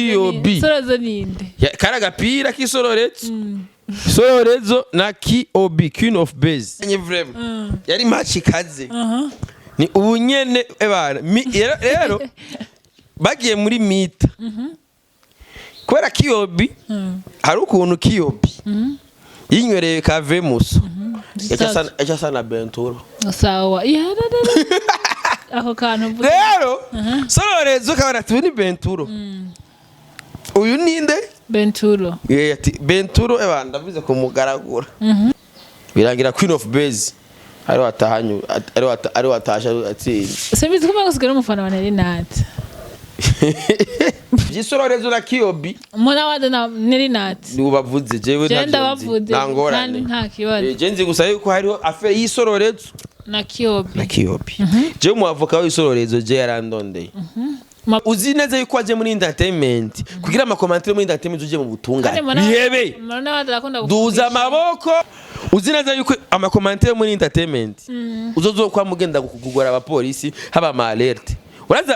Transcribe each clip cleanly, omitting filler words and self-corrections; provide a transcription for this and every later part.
Kiobi Sororezo ninde kara gapira k'isororezo Sororezo na Kiobi Queen of Base yari match ikaze ni ubunyene ebana rero bagiye muri mita kubera Kiobi hari ukuntu Kiobi yinywereye kave muso echa sana Benturo sawa aho kantu rero Sororezo kabana tuni Benturo uyu ninde Benturo ati Benturo ebana ndavuze ko mugaragura birangira Queen of Base ari watasha atsinze sebizi kuma gusigara umufana wa Nerinat Sororezo na Kiobi mona wade na Nerinat ubavuze jewe kandi nta kibazo je nzi gusa yuko hariho affaire y'Isororezo na Kiobi je mu avoka w'Isororezo je yarandondeye uzi neza yuko aje muri entertainment kugira ama commentaire muri entertainment uje mu butungane bihebe duza amaboko uzi neza yuko ama commentaire muri entertainment uzozo kwa mugenda kugora abapolisi haba ama alert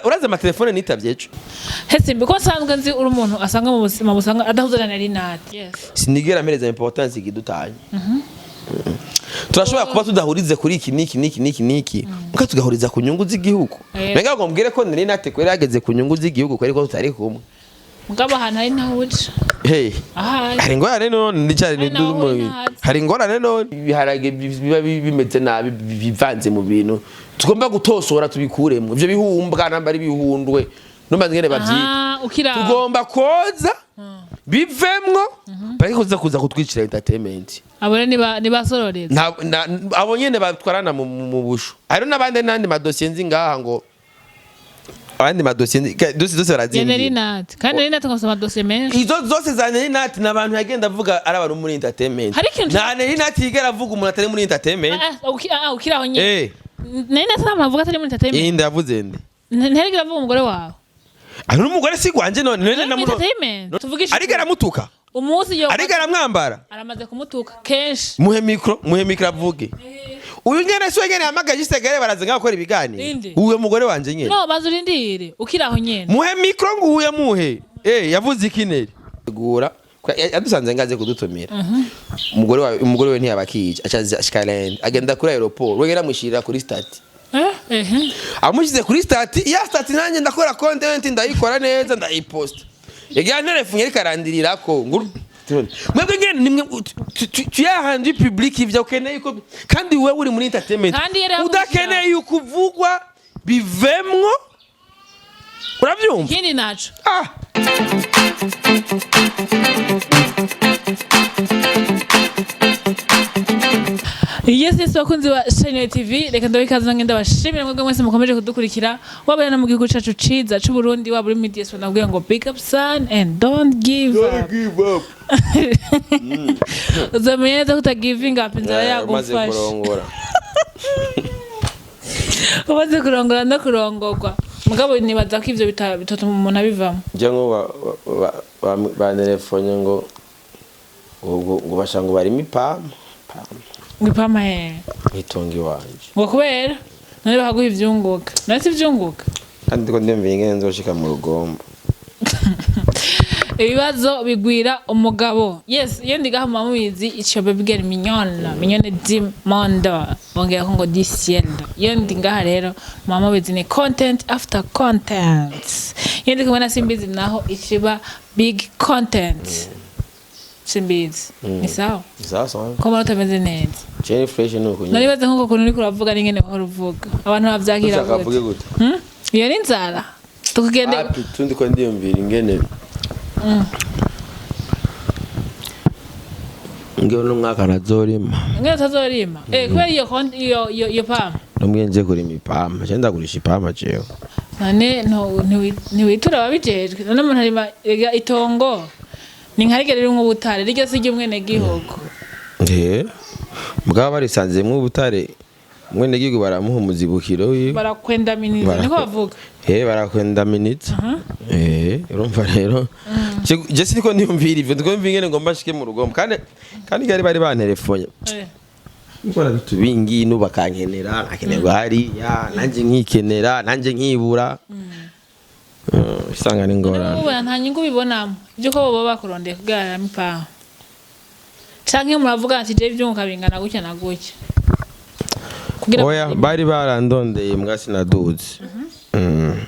uraza ama telefone nitavyecho hese biko sanzwe nzi uri umuntu asanga mu buzima busanga adahuzana na Rinat sinigera mereza importance igidutanye turashobora kuba tudahurize kuri iki niki muka tugahuriza ku nyungu z'igihugu menga ngo mbwire ko Rinat kwera yageze ku nyungu z'igihugu kweri ko tutari kumwe mugabo hana ari ntawuje hari ngorane none ndicari ndumu hari ngorane none biharage biba bimeze nabi bivanze mu bintu tugomba gutosora tubikuremo ivyo bihumbwa namba ari bihundwe nomaze ngene bavyita tugomba koza bivemwo bari kuza kutwicira entertainment abone niba Sororezo abo nyene batwarana mu busho hari nabandi nandi madosiye nzi ngaha ngo abandi madosiye dose barazindi Nerinat kandi Nerinat ngosoma dosiye menshi izo zose za Nerinat nabantu yagenda avuga ari abantu muri entertainment na Nerinat yigera avuga umuntu atari muri entertainment ukiraho nyene Nerinat namavuga atari muri entertainment inde yavuze nde nterigera avuga umugore wawe ari n'umugore si gwanje none namuno ariko aramutuka umunsi yo ariko aramwambara aramaze kumutuka kenshi muhe micro avuge uyu nyene so nyene hamagaje isegere baraze ngakora ibiganiro uwe mugore wanje nyene no bazurindire ukiraho nyene muhe micro nguye muhe yavuze ikineri gura yadusanze ngaze kudutumira umugore we ntiyabakije acaza Skyland agenda kuri aeroport wegera mushirira kuri stati amushize kuri stati ya stati nanje ndakora content ndayikora neza ndayipost yega telefone ikarandirira ko mwebwe ngene nimwe tuyahandi public ivyo ukeneye ko kandi wewe uri muri entertainment udakeneye ukuvugwa bivemwo uravyumva ikindi naco Yes, wakunzi wa Channel TV reka ndabikaza ngenda bashimira mwebwe mwese mukomeje kudukurikira wabana mu gihugu cacu ciza c'u Burundi waburi media so nabwiye ngo big up son and don't give up uzamenyeza kuta giving up inzara yagufasha umaze kurongora no kurongorwa mugabo nibaza ko ivyo bitotuma umuntu abivamo je ngo ba telefone ngo bashango bari mipama ngipama itongi wanje ngo kubera none bahaguha ivyunguka nasi ivyunguka kandi ko ndemviye ngene nzoshika mu rugombo ibibazo bigwira umugabo yes iyo ndigaha mubizi ico babigera mignone di mondo bongera ko ngo di cielo iyo ndingaha rero mama bizi ni content after content iyo ndikumana simbizi naho ikiba big content simbizi ni sawa ko bano tameze neza Jenny fresh nuko nyine naribaze nko kuntu uri kuravuga n'ingene bahora uvuga abantu bavyakira gute iyo ni nzara tukugende tundi ko ndiyumvira ingene ngeo no mwaka nazorima ngeo tazorima kwa iyo pama nomwenje kuri mipama cyenda gurisha ipama jewe nane ntiwitura babijejwe none umuntu arima itongo ni nkarigere rimwe ubutare riryo sije umwene gihugu mugabo barisanze mu butare mwene gihugu baramuha umuzibukiro wiwe barakwenda minita niko bavuga barakwenda minita urumva rero je siniko ndiyumvira ivyo ndiko mvingene ngomba shike mu rugombo kandi gari bari bantelefone Ngora bitubingi nubakankenera akenerwa hari ya nanje nkikenera nanje nkibura isanga ni ngorane ubona nta nyungu bibonamo ibyo ko baba bakurondeye kugarara mipa canke muravuga ati je ivyunguka bingana gutya na gutya kugira oya bari barandondeye mbwa sinaduze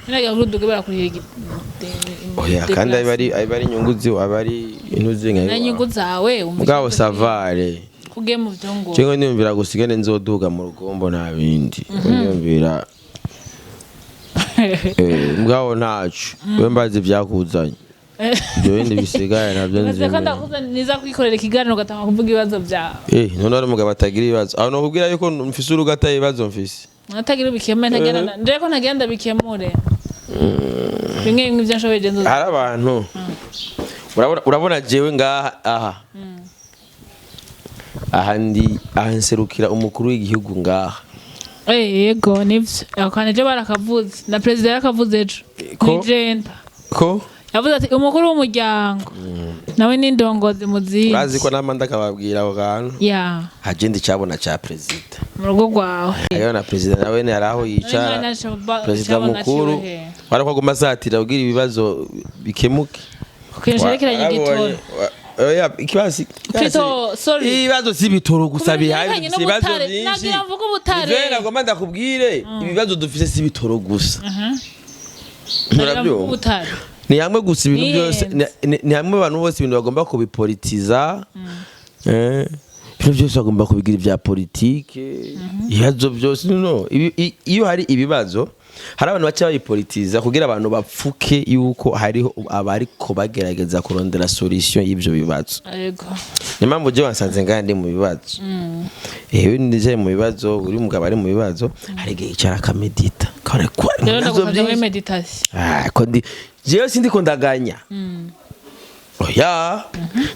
ngira ngo duge barakuriye oya kandi ari inyungu ziwe abari intuzi nka inyungu zawe mugabo savare kuge mu vyongo Chengo niyumvira gusigane nzoduga mu rugombo nta bindi niyumvira mugabo ntacu we mbazi vyakuzanye ibyo bindi bisigaye nabyo nzi niza kwikorera ikiganiro gatanga kuvuga ibibazo byawe none ari umugabo atagira ibibazo aho nokubwira yuko mfise urugata ibibazo mfise natagira ubikemure ntagenda ndeko ntagenda bikemure bimwe bimwe byashoboye genzo hari abantu urabona jewe ngaha aha nserukira umukuru w'igihugu ngaha yego nivyo akane je barakavuze na president yarakavuze ejo kwijenda ko yavuze ati umukuru w'umuryango nawe n'indongozi muzi bazi ko namanda kababwira abo kantu ya agenda cyabona cha president mu rugo rwawe ayo na president nawe ne araho yicara president mukuru barako agomba satira kugira ibibazo bikemuke kwisherekeranye igitoro oya ikibazo ibibazo sibitoro gusa bihari ibibazo byinshi nagira mvuga ubutare Vera ngomba ndakubwire ibibazo dufise sibitoro gusa nurabyo ni hamwe gusa ibintu byose ni hamwe abantu bose ibintu bagomba kubipolitiza ibintu byose bagomba kubigira ibya politike ibibazo byose no iyo hari ibibazo hari abantu bacha bayipolitiza kugira abantu bapfuke yuko hariho abariko bagerageza kurondera solution y'ibyo bibazo yego nimambo je wansanze ngandi mu bibazo ndije mu bibazo uri mugabo ari mu bibazo hari gihe icara kamedita kare kwa ndavuga meditation ko ndi jewe sindiko ndaganya oya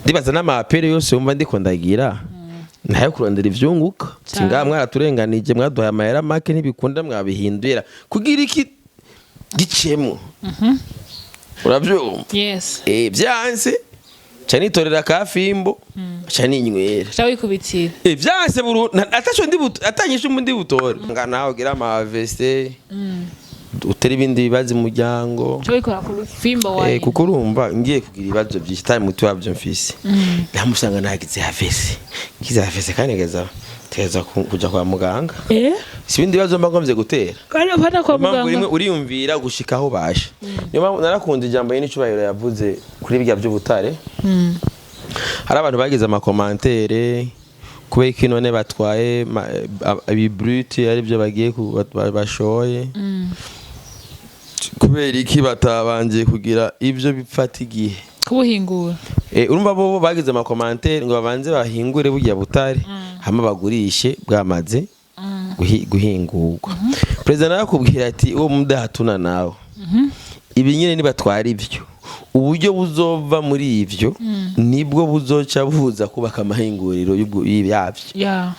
ndibaza n'amapere yose umva ndiko ndagira nayo kurondera ivyunguka singa mwaraturenganije mwaduhaye amahera make ntibikunda mwabihindura kugira iki gicemo uravyumva yes byanse cyane itorera kafimbo cyane inywera cyawikubitira byanse atacho atanyisha umundi butore ngana ugira ama veste utera ibindi bibazo umuryango cyabikora ku fimbo wawe kuko urumva ngiye kugira ibibazo byinshi time mutu wabyo mfise ndamusanga nagize havese ngize havese kandi teza kuja kwa muganga sibindi bibazo mbagomvye gutera kandi bana kwa muganga uriyumvira gushikaho basha niyo narakunda ijambo yini cyubahiro yavuze kuri bijya by'ubutare hari abantu bagize ama commentaire kubera ko none batwaye ibi brut ari byo bagiye bashoye kubera iki batabanje kugira ibyo bipfata igihe kubuhingura urumva bo bagize ama commentaire ngo babanze bahingure bujya butare hama bagurishe bwamaze guhingurwa president arakubwira ati uwo mudahatuna nawe ibi nyine nibatwara ibyo uburyo buzova muri ivyo nibwo buzoca buza kubaka amahinguriro yabyo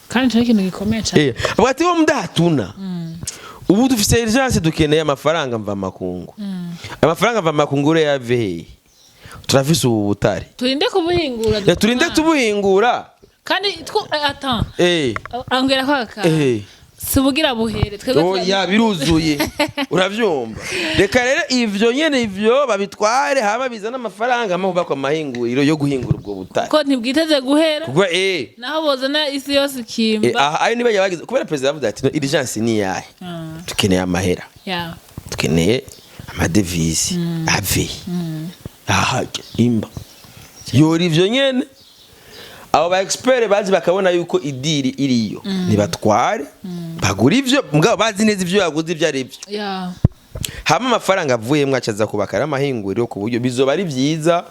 kandi cyo kintu gikomeye cyane abati bo mudahatuna ubu dufise urgence dukeneye amafaranga mva makungu amafaranga mva makungu re yave turafise ubu butare turinde tubuhingura kandi angera kwaka sibugira buhere twebwe biruzuye uravyumva reka rero ivyo nyene ivyo babitware haba bizana amafaranga amubakwa amahinguriro yo guhingura ubwo butare ko ntibwiteze guhera kuko naho bozana isi yose ikimba ayo niba yabagize kubera president avuze ati urgence ni yahe tukeneye amahera tukeneye amadevisi ave imba yori ivyo nyene abo ba expert bazi bakabona yuko idiri iriyo nibatware bagura ivyo mugabo bazi neza ivyo yaguze ivyo ari byo hama amafaranga avuye mwacaza kubakara amahinguriro ku buryo bizoba ari byiza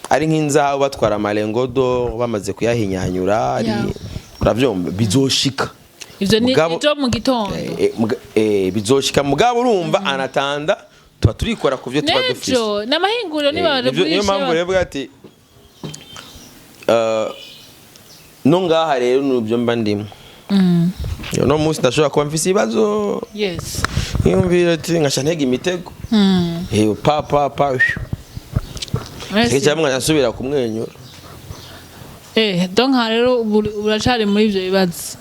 ari nk'inzaho batwara amarengodo bamaze kuyahinyanyura ari uravyumva bizoshika ivyo ni ejo mu gitondo bizoshika mugabo urumva anatanda tuba turikora ku byo tuba dufise nejo n'amahinguriro nibareburisha niyo mpamvu rero ati no ngaha rero nubyo mba ndimo no munsi ndashobora kuba mfise ibibazo nkiyumvira ati ngasha ntega imitego pa cyangwa nkasubira kumwenyura donc rero uracari muri ivyo bibazo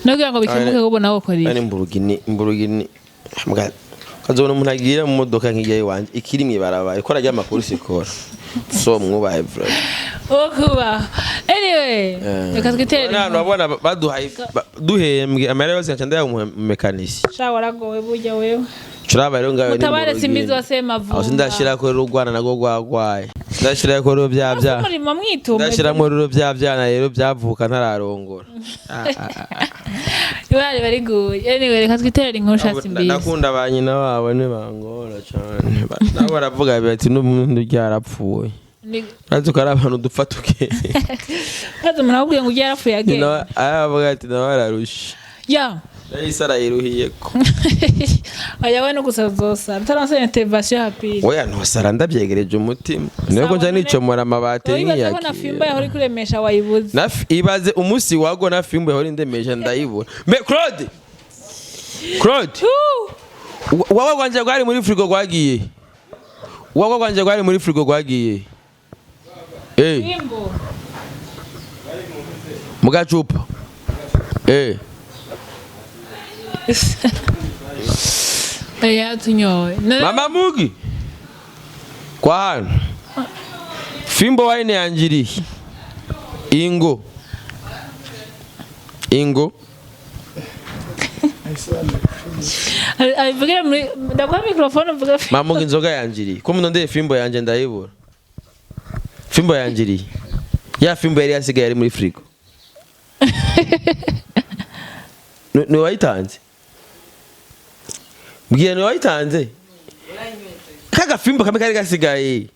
no kugira ngo bikemuke ubona ko kori ari imburugini ukazobona umuntu agira mu modoka nk'igihe iwanje ikiri mwibarabara ikora rya makuru sikora so mwubaye bro okuba anyway reka twitere nano abona baduhaye duhembwe amara yose cyanda mu mekanisi sha waragowe burya wewe turaba rero ngawe mutabare simbizi wasema vuba aho sindashira ko rugwana nago gwagwaye ndashira ko rero byabya muri mwitume ndashira mu rero byabyana rero byavuka ntararongora ibari bari guye anyway reka twitere inkuru shatsi mbizi nakunda abanyina babo ne bangora cyane nabo baravuga bati n'umuntu ryarapfuye Ranzo kari abantu dupfa tuke Kaza munabwiye ngo yarapfuye agenda no ayavuga ati nabararusha ya Isara yiruhiye ko ayawe no gusazosa taranse intervention happy oya no sara ndabyegereje umutima niyo ko njya nicomora amabate nkiyaki na fimbo yahori kuremesha wayibuze ibaze umunsi wago na fimbo yahori ndemesha ndayibura me Claude wawe gwanje gwari muri frigo gwagiye wawe gwanje gwari muri frigo gwagiye fimbo mugacupa ya tunyowe mama mugi kwa hano fimbo wine yanjiri ingo abivugira muri ndakwa microphone mvuga mama mugi inzoga yanjiri ko muno ndeye fimbo yanje ndayibura fimbo yanjiri ya fimbo yari yasigaye ari muri frigo ni wayitanze mbwiye ni wayitanze kaga fimbo kamwe kari gasigaye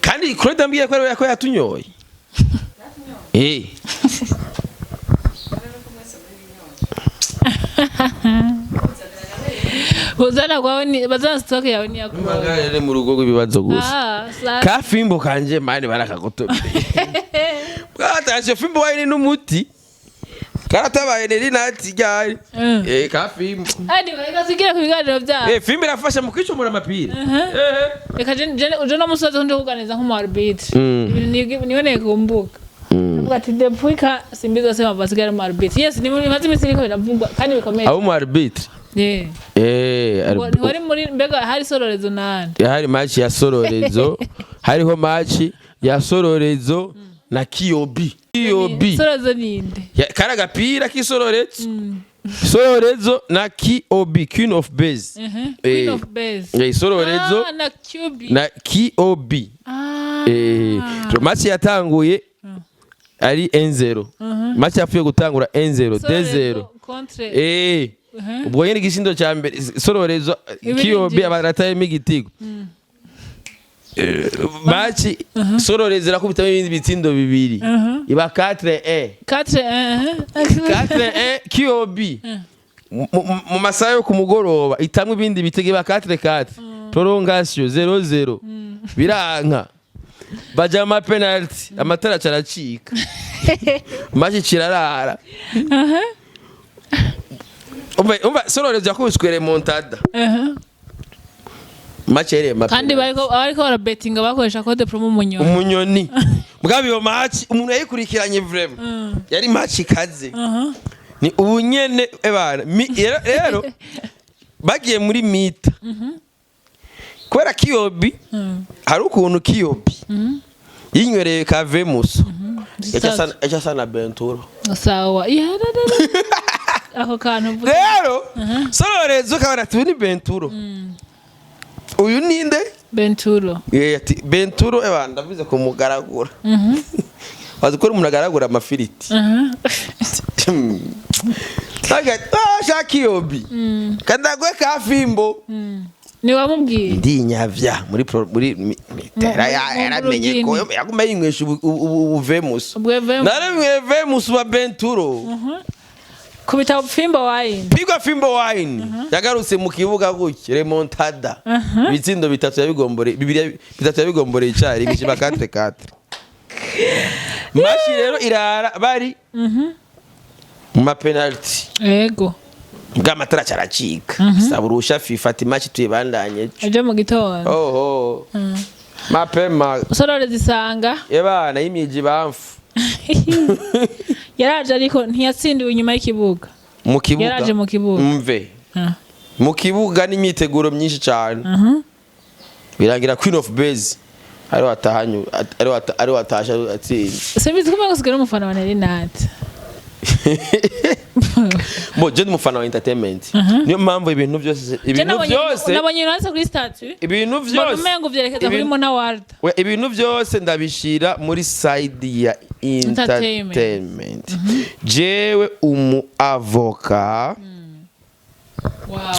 kandi Claude mbwiye ko yatunyoye uzana kwawe ni bazana stock yawe ni yakuru magare mu rugo rw'ibibazo gusa ka fimbo kanje mani barakagotombe bwatashe fimbo wine n'umuti karatabaye neri nati ryari ka fimbo adi bareka sigira ku biganiro bya fimbo irafasha mu kwicomora amapira reka je no musoze kundi kuganiza nk'umu arbitre nibone kumbuka ati depuika simbizo wasema basigara mu arbitre yes ni mazi misiriko biravugwa kandi bikomeye abo mu arbitre wari muri mbega hari sororezo nande hari match ya sororezo hariho match ya sororezo na Kiyobi sororezo ninde kara gapira kisororezo sororezo na Kiyobi Queen of Base Queen of Base sororezo na Kiyobi na Kiyobi match yatanguye ari 1-0 match yapfuye gutangura 1-0 2-0 contre ubwo nyine igisindo cya mbere sororezo Kiyobi abaratayemo igitigo match sororezo rakubitamo ibindi bitsindo bibiri iba 4-1 Kiyobi mu masaha yo kumugoroba itamwe ibindi bitego iba 4-4 prolongation 0-0 biranka baja ma penalty amatara caracika match kirarara umva sororezo yakubiswe remontada match yere ma kandi bariko bara bettinga bakoresha code promo umunyoni bwabi yo match umuntu yayikurikiranye vraiment yari match ikaze ni ubunyene ebana rero bagiye muri mita kubera Kiyobi hari ukuntu Kiyobi yinywereye ka Vemuso echa sana Benturo sawa aho kantu rero sororezo kabara tuni Benturo uyu ninde Benturo ati Benturo ndavuze ko mugaragura bazikora umuntu agaragura amafiriti sha Kiyobi kandagwe ka fimbo ni wamubwiye ndi nyavya muri mitera yaramenye ko yaguma yinywesha ubuvemus naramwe vemus wa Benturo kubita fimbo wine pigwa fimbo wine yagarutse mu kibuga gutya remontada bitsindo bitatu yabigombore bibiri bitatu yabigombore icari bishiba 4-4 machi rero irara bari ma penalty yego bw'amatara caracika saburusha FIFA ati match tuyibandanye aje mu gitondo mapema sorore zisanga yebana yimiji bamfu yaraje ariko ntiyatsindiwe inyuma y'ikibuga mu kibuga yaraje mu kibuga mve mu kibuga n'imyiteguro myinshi cyane birangira Queen of Base ari watasha atsinze sebizi ko bagusigara umufana wa Nelinat bo je umufana wa entertainment niyo mpamvu ibintu byose nabonye nase kuri statue ibintu byose umengo vyerekeza kuri Mona Ward ibintu byose ndabishira muri side ya entertainment jewe umu avoka wow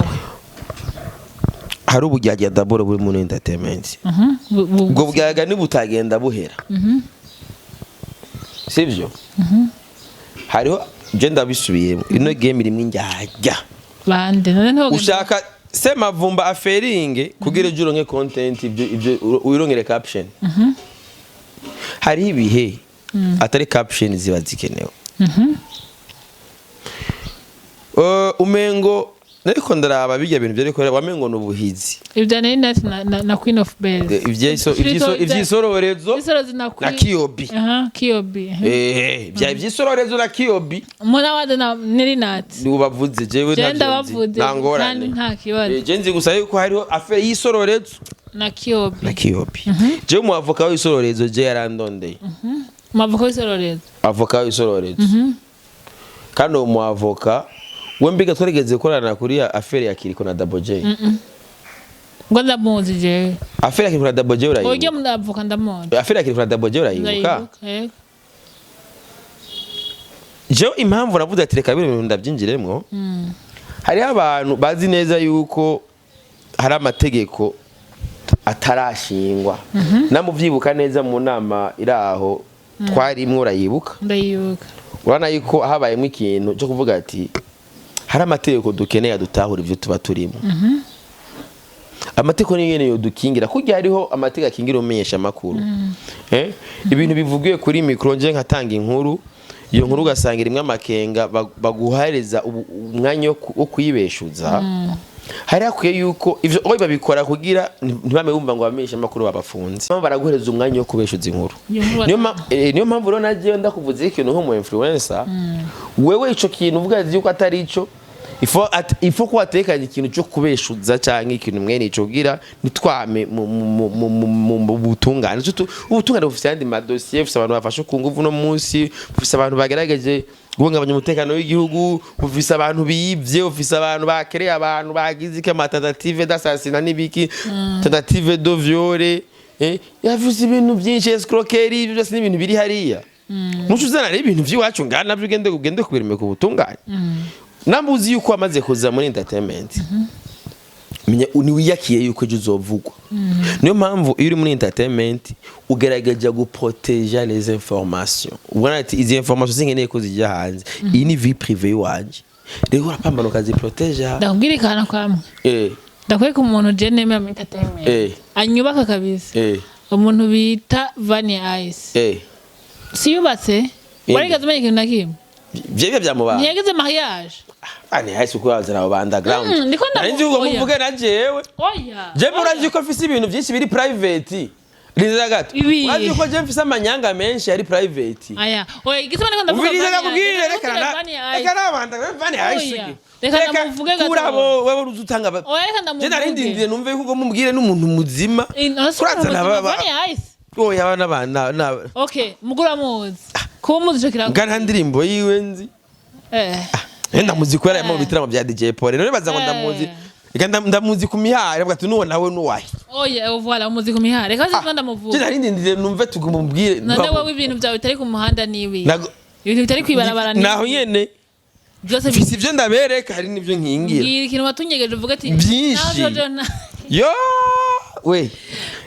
hari ubujyagiye daboro buri muri entertainment ubwo bwaga ni butagenda buhera sivyo hariho je ndabisubiyemo ino game irimwe njyajya bande none ushaka sema vumba aferinge kugira ujuro nke content ibyo wirongere caption hari ibihe atari caption ziba zikenewe umengo nariko ndaraba bijya bintu byo riko wamengo nubuhizi ibyo Nelinat na Queen of Base ivyisororezo na Kiyobi Kiyobi bya ivyisororezo na Kiyobi Mona Ward na Nelinat ubavuze jewe ntangorane nta kibazo je nzi gusa yuko hariho affaire y'isororezo na Kiyobi jewe mu avoka w'isororezo je yarandondeye mu avoka w'isororezo kandi mu avoka wembiga twaregeze korana kuri affaire ya Kiriko na Double J ngo ndamuzi je affaire ya Kiriko na Double J urayibuka oje mu avoka ndamuzi affaire ya Kiriko na Double J urayibuka je impamvu navuze ati reka bino ndabyinjiremwo hari abantu bazi neza yuko hari amategeko atarashingwa namuvyibuka neza mu nama iraho twarimwe urayibuka ndayibuka urana yuko habayemo ikintu cyo kuvuga ati hari amategeko dukeneye dutahura ivyo tuba turimo amategeko ni yene yo dukingira kujya hariho amategeko akingira umenyesha makuru ibintu bivugiye kuri micro nje nkatanga inkuru iyo nkuru gasangira imwe amakenga baguhareza umwanya wo kuyibeshuza hari akwiye yuko ivyo oyi babikora kugira ntibame bumva ngo bamenyesha makuru babafunze bamwe baraguhereza umwanya wo kubeshuza inkuru niyo mpamvu rero nagiye ndakuvuze ikintu nko mu influencer wewe ico kintu uvuga yuko atari ico ifo ko watekanye ikintu cyo kubeshuza cyangwa ikintu mwene ico gira nitwame mu butungane ubutungane bufite andi madosiye bufite abantu bafashe ku nguvu no munsi bufite abantu bagerageje guhungabanya umutekano w'igihugu bufite abantu biyivye bufite abantu bakereye abantu bagize ikama tentative d'assassinat n'ibiki tentative de viol yavuze ibintu byinshi escroquerie byose n'ibintu biri hariya mucuzana ari ibintu by'iwacu ngana byo ugende kubirime ku butungane nambuzi yuko amaze kuza muri entertainment menya uniwiyakiye yuko je uzovugwa niyo mpamvu iyo uri muri entertainment ugerageza guprotéger les informations ubona ati izi informations zingeneye ko zijya hanze iyi ni vie privée wanje rero urapambana ukaziprotéger ndakubwirikana kwamwe ndakweka umuntu je neme mu entertainment anyubaka kabisa umuntu bita Vanny Ice siyubatse warigaze umenye ikintu nakimwe Vyebye byamubana. Ntiyageze mariage. Ani hasi ko yazana underground. Nzi uko muvuge na jewe. Oya. Je murazi ko afise ibintu byinshi biri private. Riza gato. Urazi ko je mfise amanyanga menshi ari private. Aya. Oya igituma niko ndavuga. Ubiriza kubwira reka nabanda Vanny Ice. Reka ndamuvuge gato. Kurabo wewe uzutanga. Oya reka ndamuvuge. Je narindindire numve ko mumubwire n'umuntu muzima. Kurazana Vanny Ice. Oya bana. Okay, mugura muzi. Ko muzi cyo kirako. Ngana ndirimbo yiwe nzi. Enda muziko yari mu bitaramo bya DJ Paul. None baza ngo ndamuzi. Ndamuzi ku mihare bwa tunuwo nawe nuwaye. Oya, voilà umuzi ku mihare. Kazi ndamuvuga. Je narindindire numve tugumubwire. None wowe ibintu byawe bitari ku muhanda nibi. Ibintu bitari kwibarabara nibi. Naho nyene. Byose bifise ibyo ndabereka hari nivyo nkingira. Ngira ikintu watunyegeje uvuga ati byinshi. Yo we.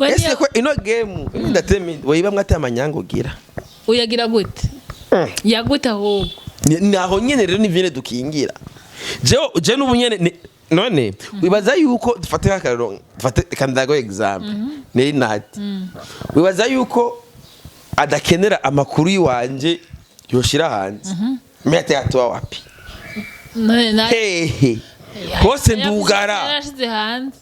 Ese ko ino game entertainment wayibamwe atamanyanga ugira. Uyagira gute? Yaguta ahubwo. Naho nyene rero nivyene dukingira. Je n'ubunyene none wibaza yuko dufate akarero dufate kandago example Nelinat. Wibaza yuko adakenera amakuru yiwanje yoshira hanze. Mete atwa wapi? Hehe. Hose ndugara. Yarashize hanze.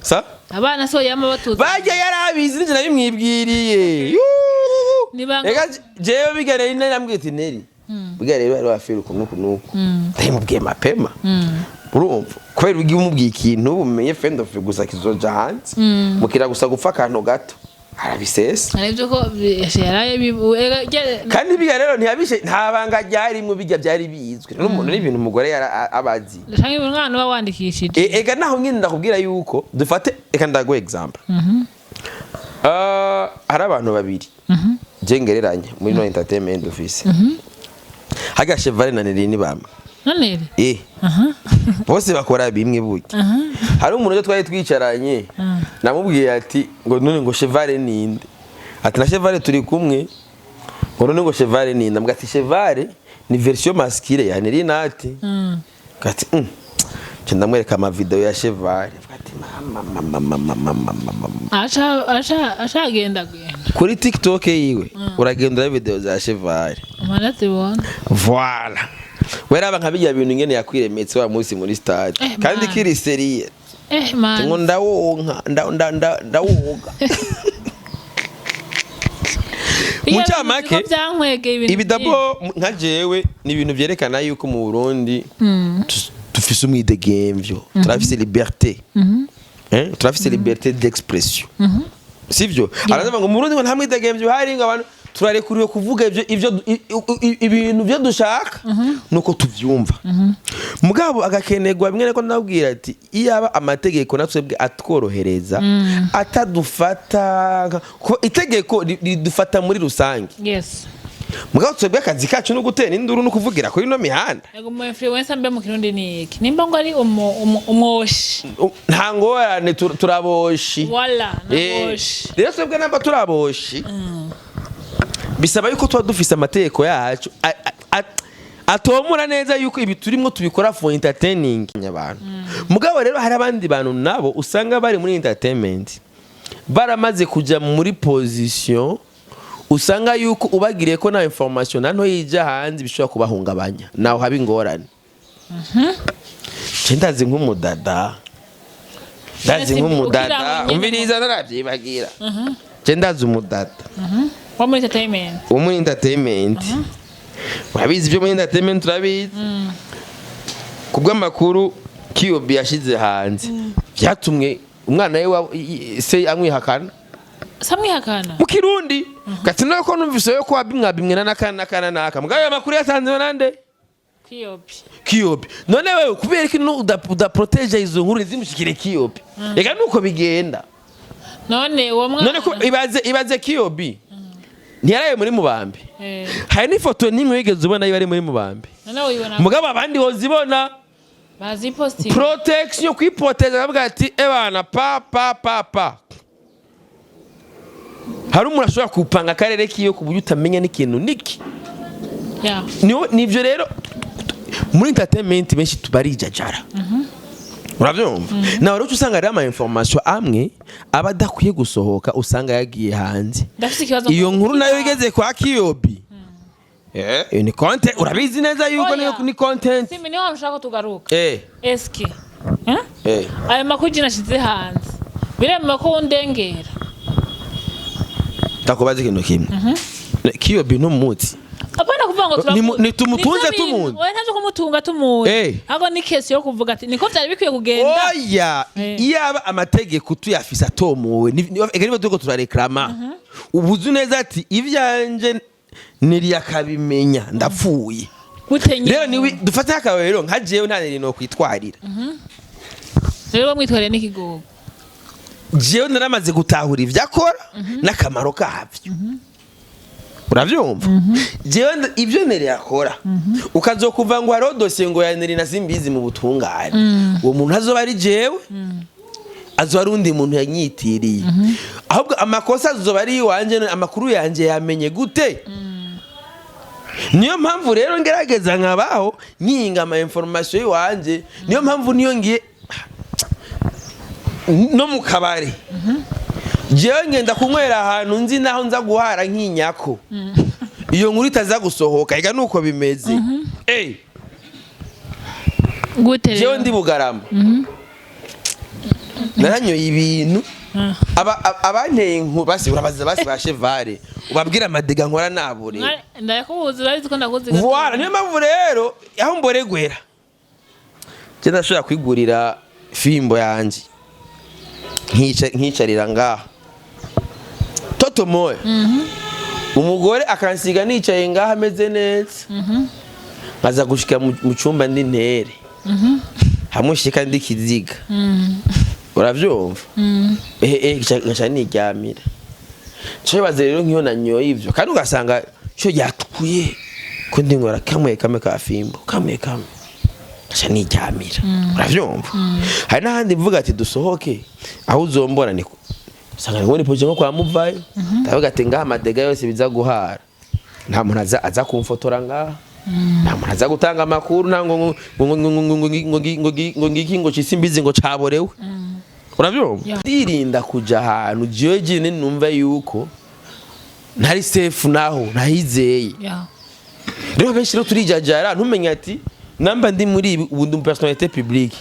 Sa? Abana so yama batuza. Bajya yarabizi nje nabimwibwiriye. Ega jewe bigare nari namwite Neri. bwa rero ari afira ukuntu ndamubwiye mapema urumva kubera ugiye umubwiye ikintu umenye friend of gusa kizoja hanze mukira gusa gupfa akantu gato arabisesa aribyo ko yaraye kandi biga rero ntiyabishe ntabanga ryari mu bijya byari bizwe n'umuntu n'ibintu umugore abazi cyangwa umwana uba wandikishije ega naho nyine ndakubwira yuko dufate eka ndago example hari abantu babiri jengereranye muri no entertainment office haga Chevalier na Neri ni bamwe none bose bakora bimwe buke hari umuntu twari twicaranye namubwiye ati ngo none ngo Chevalier ninde ati na Chevalier turi kumwe ngo none ngo Chevalier ninde mbwa ati Chevalier ni version masculine ya Neri nati ati ndamwereka ama video ya Chevalier ati acha genda kuri TikTok yiwe uragenda video za Chevalier manatibona voilà weraba nkabijya bintu ngene yakwiremetse wa munsi muri stade kandi kiri serie man ngo ndawonka ndawoga mucamake ibidabo nka jewe ni ibintu byerekana yuko mu Burundi tufise umwidegemvyo turafise liberté turafise liberté d'expression sivyo aravuga ngo mu Burundi ngo nta mwidegemvyo hari ngo abantu turarekuriwe kuvuga ibintu byo dushaka nuko tuvyumva mugabo agakenerwa bimwe ko ndabwira ati iyaba amategeko natwebwe atworohereza atadufata ko itegeko ridufata muri rusange yes mugabo twebwe akazi kacu no gutera induru no kuvugira kuri no mihanda yego mu influencer mbe mu Kirundi ni iki nimba ngo ari umwoshi nta ngorane turaboshi wala naboshi rero twebwe namba turaboshi bisaba yuko tuba dufise amategeko yacu atomura neza yuko ibi turimo tubikora for entertaining abantu mugabo rero hari abandi bantu nabo usanga bari muri entertainment baramaze kuja muri position usanga yuko ubagiriye ko na information nanto yija hanze bishobora kubahungabanya naho haba ingorane ndazi nk'umudada umviriza narabyibagira ndazi umudada muri entertainment urabizi byo muri entertainment turabizi kubw'amakuru Kiyobi yashize hanze byatumwe umwana we se amwihakana samwihakana mu Kirundi gatina ko numvise yo kwa bimwe nakana naka mugabe amakuru yatanzwe nande Kiyobi none wewe kubera iki uda protege izo nkuru zimushikire Kiyobi ega nuko bigenda none uwo mwana none ko ibaze Kiyobi ntiyaraye muri Mubambe hari n'ifoto nimwe wigeze ubona yari muri Mubambe mugabo abandi wozibona bazi posting protection kwipoteza bavuga ati ebana pa hari umuntu ashobora kupanga akarere kiyo kuburyo utamenya n'ikintu niki nivyo rero muri entertainment benshi tubarijajara uravyumva nawe rero usanga ari ama information amwe abadakwiye gusohoka usanga yagiye hanze iyo nkuru nayo igeze kwa Kiyobi ni content urabizi neza yuko ni content simi niho nshaka tugaruka eske ayo makuru nashize hanze birema ko ndengera takubaze kintu kimwe Kiyobi n'umutsi apana kuvuga ngo ni tumutunze tumuntu oya ntaje kumutunga tumuntu ago ni case yo kuvuga ati niko byari bikwiye kugenda oya iyaba amategeko tuyafisa atomuwe ega niba tuko turareklama ubuzu neza ati ivyanje niri yakabimenya ndapfuye rero ni dufate akawe rero nka jewe nta niri no kwitwarira rero mwitwarira n'ikigogo jewe naramaze gutahura ivyakora n'akamaro kavyo uravyumva jewe ivyo neri yakora ukazokuva ngo haro dossier ngo ya neri nasimbizi mu butungane uwo muntu azoba ari jewe azoba ari undi muntu yanyitiriye ahubwo amakosa azoba ari wanje amakuru yanje yamenye gute niyo mpamvu rero ngerageza nkabaho nyinga ama information yiwanje niyo mpamvu niyo ngiye no mu kabari jewe ngenda kunywera ahantu nzi naho nza guhara nk'inyako iyo nkuru itaza gusohoka ega nuko bimeze gute jewe ndi Bugarama naranyoye ibintu abanteye inkuru basi urabaza basi ba chevare ubabwira amadega nkora nabure ndakubuza urazi ko ndakuzi voilà niyo mpamvu rero aho mboregwera je ndashobora kwigurira fimbo yanje nkicarira ngaha toto moyo umugore akansiga nicaye ngaha ameze neza nkaza gushika mu cyumba ndi ntere hamushika ndi kiziga uravyumva ngaca niryamira cyo baze rero nkiyo nanyoye ivyo kandi ugasanga cyo yatukuye ko ndi ngora kamwe ka fimbo kamwe ngaca niryamira uravyumva hari n'ahandi mvuga ati dusohoke aho uzombora niko usanga ngone poje nko kwa muvayo ndavuga ati ngaha amadega yose biza guhara nta muntu aza kumfotora ngaha nta muntu aza gutanga amakuru nta ngo ngo cisimbizi ngo caborewe uravyumva ndirinda kuja ahantu jewe jine numva yuko ntari safe naho ntahizeye rero benshi rero turijajara ntumenye ati namba ndi muri ubundi personnalité publique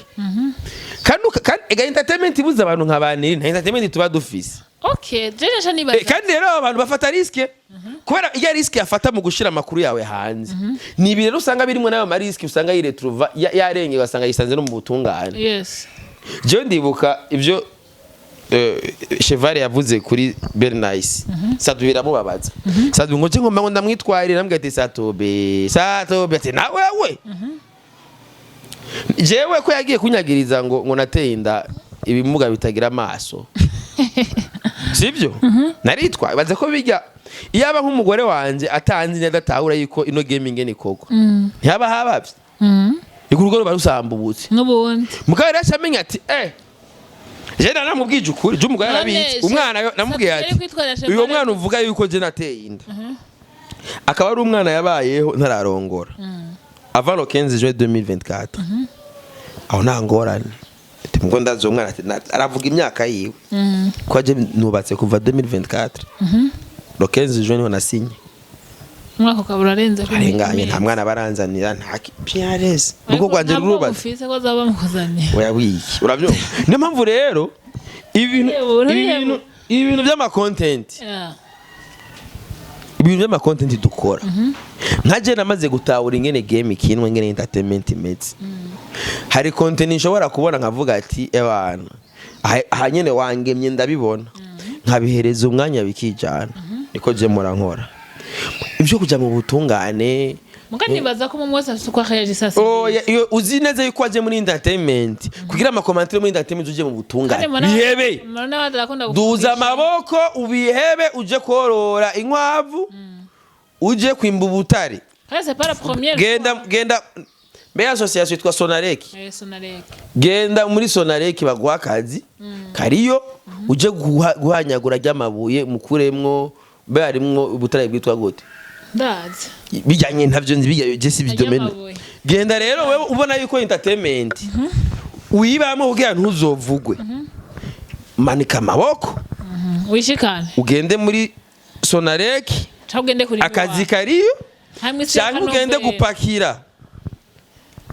kandi entertainment ibuza abantu nk'abandi nta entertainment tuba dufise okay jeje nibaza kandi rero abantu bafata riske kubera iyo riske afata mu gushira amakuru yawe hanze ni ibintu usanga birimo nayo ma riske usanga yiretruva yarenge basanga yisanze no mu butungane yes je ndibuka ivyo Chevare yavuze kuri Bernice sadubira mubabaza sadu ngo cyo ngomba ndamwitwarira nambwe ati satobe ati nawe we jewe ko yagiye kunyagiriza ngo nateye inda ibimuga bitagira amaso sibyo naritwa baze ko bijya iyaba nk'umugore wanje atanzi neza atahura yuko ino gaming ni koko ntiyaba habavye ikurugo barusambubutse n'ubundi mugabo rero amenya ati je namubwije ukuri je umugore arabizi umwana namubwiye ati uyo mwana uvuga yuko je nateye inda akaba ari umwana yabayeho ntararongora avant le 15 juin 2024 aho nangorane ngo ndazo umwana aravuga imyaka yiwe ko je nubatse kuva 2024 le 15 juin niho nasinye mwako kabura renze arenganye nta mwana baranzanira nta PRS nuko kwanje rurubatse ufise ko zaba mukuzanye oya wiki uravyo niyo mpamvu rero ibintu by'ama content ibintu by'ama content dukora nkaje namaze gutahura ingene game ikinwa ingene entertainment imeze hari content nshobora kubona nkavuga ati ebana hanyene wangemye ndabibona nkabihereza umwanya bikijana niko je mora nkora ibyo kuja mu butungane mugani baza ko mu mwese afite reagisa iyo uzi neza yuko aje muri entertainment kugira ama commentaire muri entertainment uje mu butungane bihebe duza amaboko ubihebe uje korora inkwavu uje kwimba ubutare genda Meya association yitwa Sonarek. Genda muri Sonarek baguha akazi kariyo uje guhanyagura ry'amabuye mukuremwo barimwo ubutare bwitwa gute ndazi bijanye ntavyo nzibiye je si bidomene genda rero wewe ubona yuko entertainment uyibamo kugira ntuzovugwe manika amaboko wishikane ugende muri Sonarek ugende kuri akazi kariyo cyangwa ugende gupakira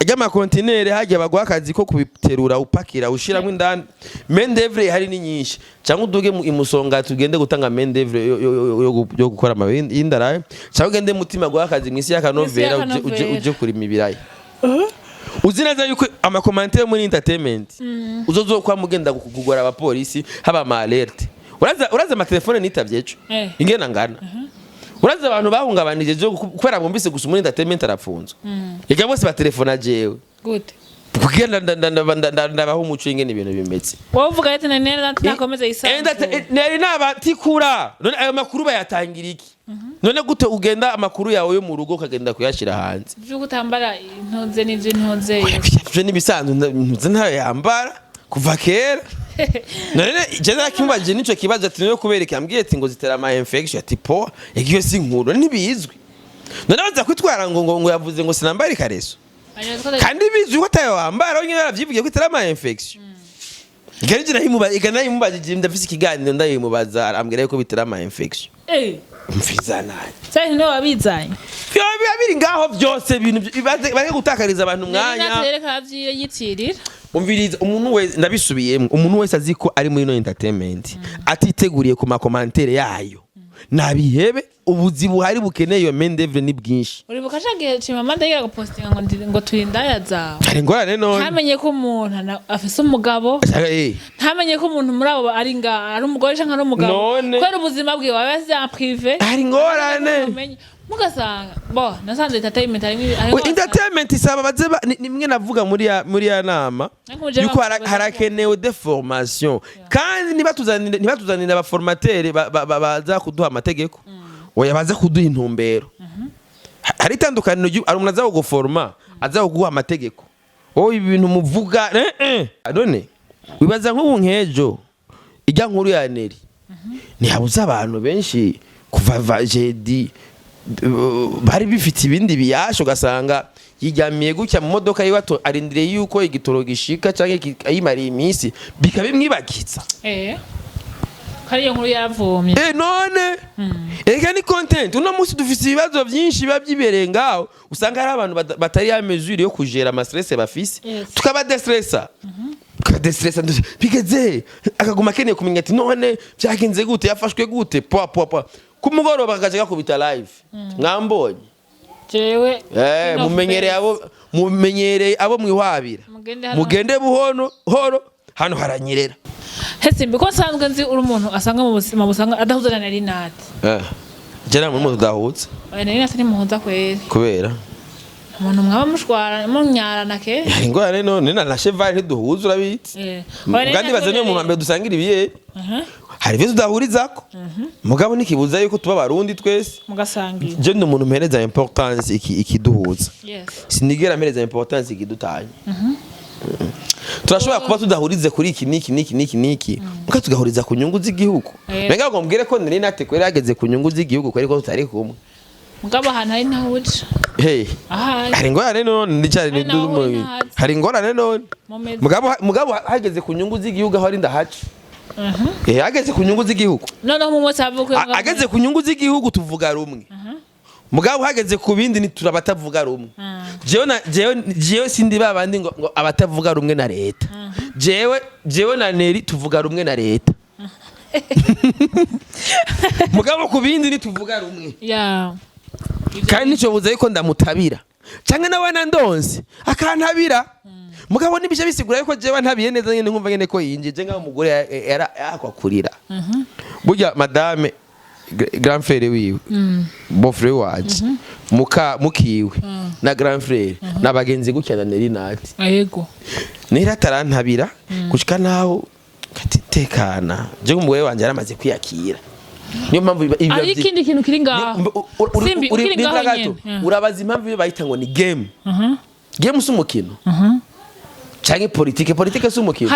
ajya kontinere hajya bagwa akazi ko kubiterura upakira ushiramo indani main d'œuvre hari ni nyinshi cyangwa uduge imusonga tugende gutanga main d'œuvre yo gukora amabindi indaraye cyangwa ugende mutima gwa akazi mwisi ya kanovera uje kuri mibirayi uzinaza yuko ama commentaire muri entertainment uzozo kwa mugenda kugora abapolisi haba ama alert uraza ama telefone nitavyecho ingena ngana uraza abantu bahungabanije je kubera bombise gusa muri entertainment arafunzwe ega bose ba telefona jewe gute kugenda ndabaho umuco ingene ibintu bimetse wovuga ati nene nakomeza isanzwe nari nabatikura none ayo makuru bayatangira iki none gute ugenda amakuru yawe yo mu rugo kagenda kuyashira hanze byo gutambara intoze n'ivyo ntoze byo nibisanzwe ntuze ntayo yambara kuva kera none je nakimbaje nico kibazo ati no kubereka ambwiye ati ngo zitera ama infection ati po yagiye sinkuru ntibizwi none baza kwitwara ngo yavuze ngo sinambare kareso kandi bizwi ko tayo wambara onye yaravyivugiye ko itera ama infection igarije nahimubaje ndafise ikiganiro ndayimubaza arambwira yuko bitera ama infection mfizana Sai niwe wabizanye. biba biri ngaho byose ibintu bari gutakariza abantu umwanya Natereka yitirira. umviriza umuntu wese ndabisubiyemo umuntu wese aziko ari muri no entertainment atiteguriye ku makomantere yayo nabihebe ubuzi buhari bukeneye iyo mendevre ni bwinshi Uribuka shagiye chima manda yiga postinga ngo turindaya zawe. hari ngorane none Ntamenye ko umuntu afise umugabo. Ntamenye ko umuntu muri abo ari umugore canke ari umugabo. Kwera ubuzima bwiwe wabaze en privé. hari ngorane mugasanga bo nasanze entertainment ari entertainment isaba baze nimwe navuga muri ya nama yuko harakenewe de formation kandi nibatuzanira abaformateur baza kuduha amategeko oya baza kuduha intumbero hari itandukaniro ari umuntu aza kuguforma aza kuguha amategeko ibi bintu muvuga none wibaza nk'ubu nk'ejo ijya nkuru ya Neri ntihabuze abantu benshi kuva jedi bari bifite ibindi biyasho gasanga yijyamiye gutya mu modoka yiwato arindiriye yuko igitoro gishika canke ayimariye iminsi bikabimwibagitsa kariyo nkuru yaravomye none ega ni content uno munsi dufise ibibazo byinshi biba byibereye ngaho usanga hari abantu batari ya mesure yo kujera ama stress bafise tukaba destressa kadestressa bigeze akaguma keneye kumenya ati none byagenze gute yafashwe gute po kumugoroba bakaje gakubita live mwambonye jewe mumenyereye abo mwihwabira mugende buhono horo hano haranyerera hese mbiko sanzwe nzi uri umuntu asanga mu buzima busanga adahuzana na Rinati jana mu muntu dahutse Rinati ni muhunza kweri kubera umuntu mwaba mushwara munyarana ke ingorane none na cheval ntiduhuza urabitse kandi bazanye mu mpambe dusangira ibiye hari vizu dahurizako mugabo nikibuza yuko tuba barundi twese mugasangira je ndi umuntu mpereza importance ikiduhuza sinigera mpereza importance ikidutanye turashobora kuba tudahurize kuri iki niki muka tugahuriza ku nyungu z'igihugu menga ngo mbwire ko nari nate kwera yageze ku nyungu z'igihugu kweri ko tutari kumwe mugabo hana hari ntawuca hari ngorane none ndicari n'indumu hari ngorane none mugabo hageze ku nyungu z'igihugu aho ari ndahaca ageze ku nyungu z'igihugu noneho mu motsi avuga ageze ku nyungu z'igihugu tuvuga rumwe mugabo hageze ku bindi niturabatavuga rumwe jewe sindi babandi ngo abatavuga rumwe na leta jewe na Neri tuvuga rumwe na leta mugabo ku bindi nituvuga rumwe kandi nico buza yuko ndamutabira canke nawe nandonse akantabira mugabo nibije bisigura yuko jewe ntabiye neza nyene nkumva nyene ko yinjije ngaho umugore yakwakurira burya madame grand frère wiwe beau frère waje mukiwe na grand frère nabagenzi gucyana Neri Nati yego Neri atarantabira gushika naho katitekana je umugore wanje aramaze kwiyakira niyo mpamvu ibyo ari ikindi kintu kiri ngaho simbi ukiri ngaho nyene urabaza impamvu iyo bayita ngo ni game game usumukino canke politique sumukino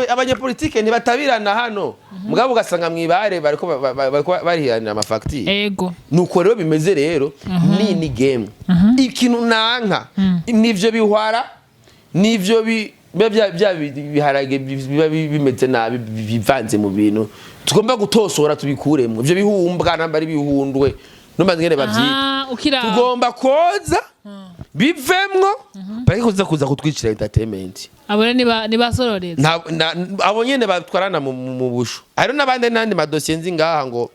abanyepolitike ntibatabirana hano mugabo ugasanga mwibare bariko barihiranira amafacture yego nuko rero bimeze rero ni game ikintu nanka nivyo bihwara nivyo biharage biba bimeze nabi bivanze mu bintu tugomba gutosora tubikuremo ivyo bihumbwa namba ari bihundwe nomaze ngene bavyita tugomba koza bivemwo bari kuza kutwicira entertainment abone niba sororeza abo nyene batwarana mu busho ari nabandi nandi madosiye nzi ngaha ngo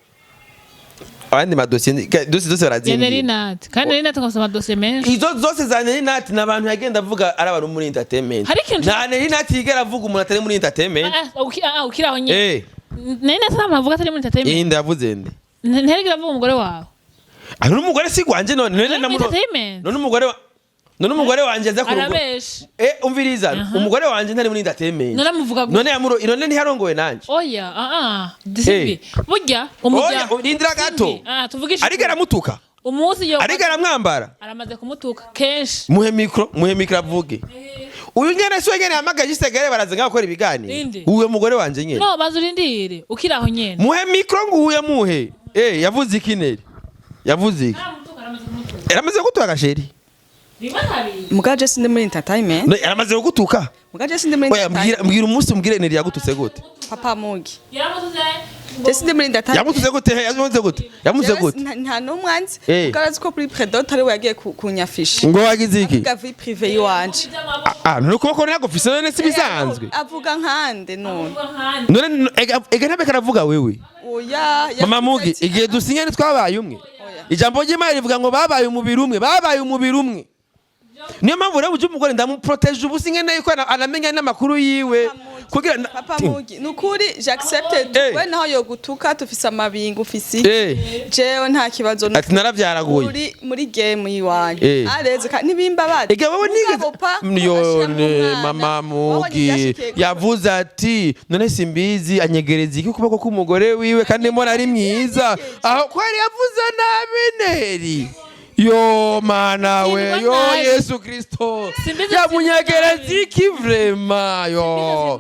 abandi madosiye dose barazindi Neri Nati kandi Neri Nati ngosoma dosiye menshi izo zose za Neri Nati nabantu yagenda avuga ari abantu muri entertainment na Neri Nati yigera avuga umuntu atari muri entertainment ukiraho nyene Neri Nati ntavuga atari muri entertainment ndavuze nde nterigera avuga umugore wawe ari umugore sigwanje none none umugore wanje aza ku rugo umviriza umugore wanje ntari muri entertainment none ntiharongowe nanje disibi burya umuryango indira gato ariko aramutuka umunsi yo ariko aramwambara aramaze kumutuka kenshi muhe mikro avuge uyu nyene so nyene hamagaje isegere baraze ngakora ibiganiro uwe mugore wanje nyene no bazurindire ukiraho nyene muhe mikro nguye muhe yavuze ikineri yavuze iki yaramaze gutuka gasheri mugaje sinde muri entertainment no yaramaze gutuka mugaje sinde muri entertainment mbwira umunsi mbwire Neri yagututse gute papa mugi je sindi muri ndatime yamutuze gute yamutuze gute nta n'umwanzi Eh. ukarazi ko kuri predote ari we yagiye kunyafisha ngo wagize iki avuga vie privé yiwanje none kuboko ntabwo ufise none si bisanzwe avuga nkande none none ega ntabe karavuga wewe oya mama mugi igihe dusinyane twabaye umwe ijambo ry'Imana rivuga ngo babaye umubiri umwe niyo mpamvu rero uje umugore ndamuprotege ubusinyane yuko anamenya n'amakuru yiwe kugira papa mugi nukuri j'accepte we naho yo gutuka tufise amabingo ufise jewe nta kibazo ati naravyaraguye muri game yiwanye areze nibimba bati ega wowe nigeze mama mugi yavuze ati none simbizi anyegereza iki kuboko k'umugore wiwe kandi mbona ari mwiza aho kwari yavuze nabi neri yo mana we yo Yesu Kristo yamunyegereza iki vrema yo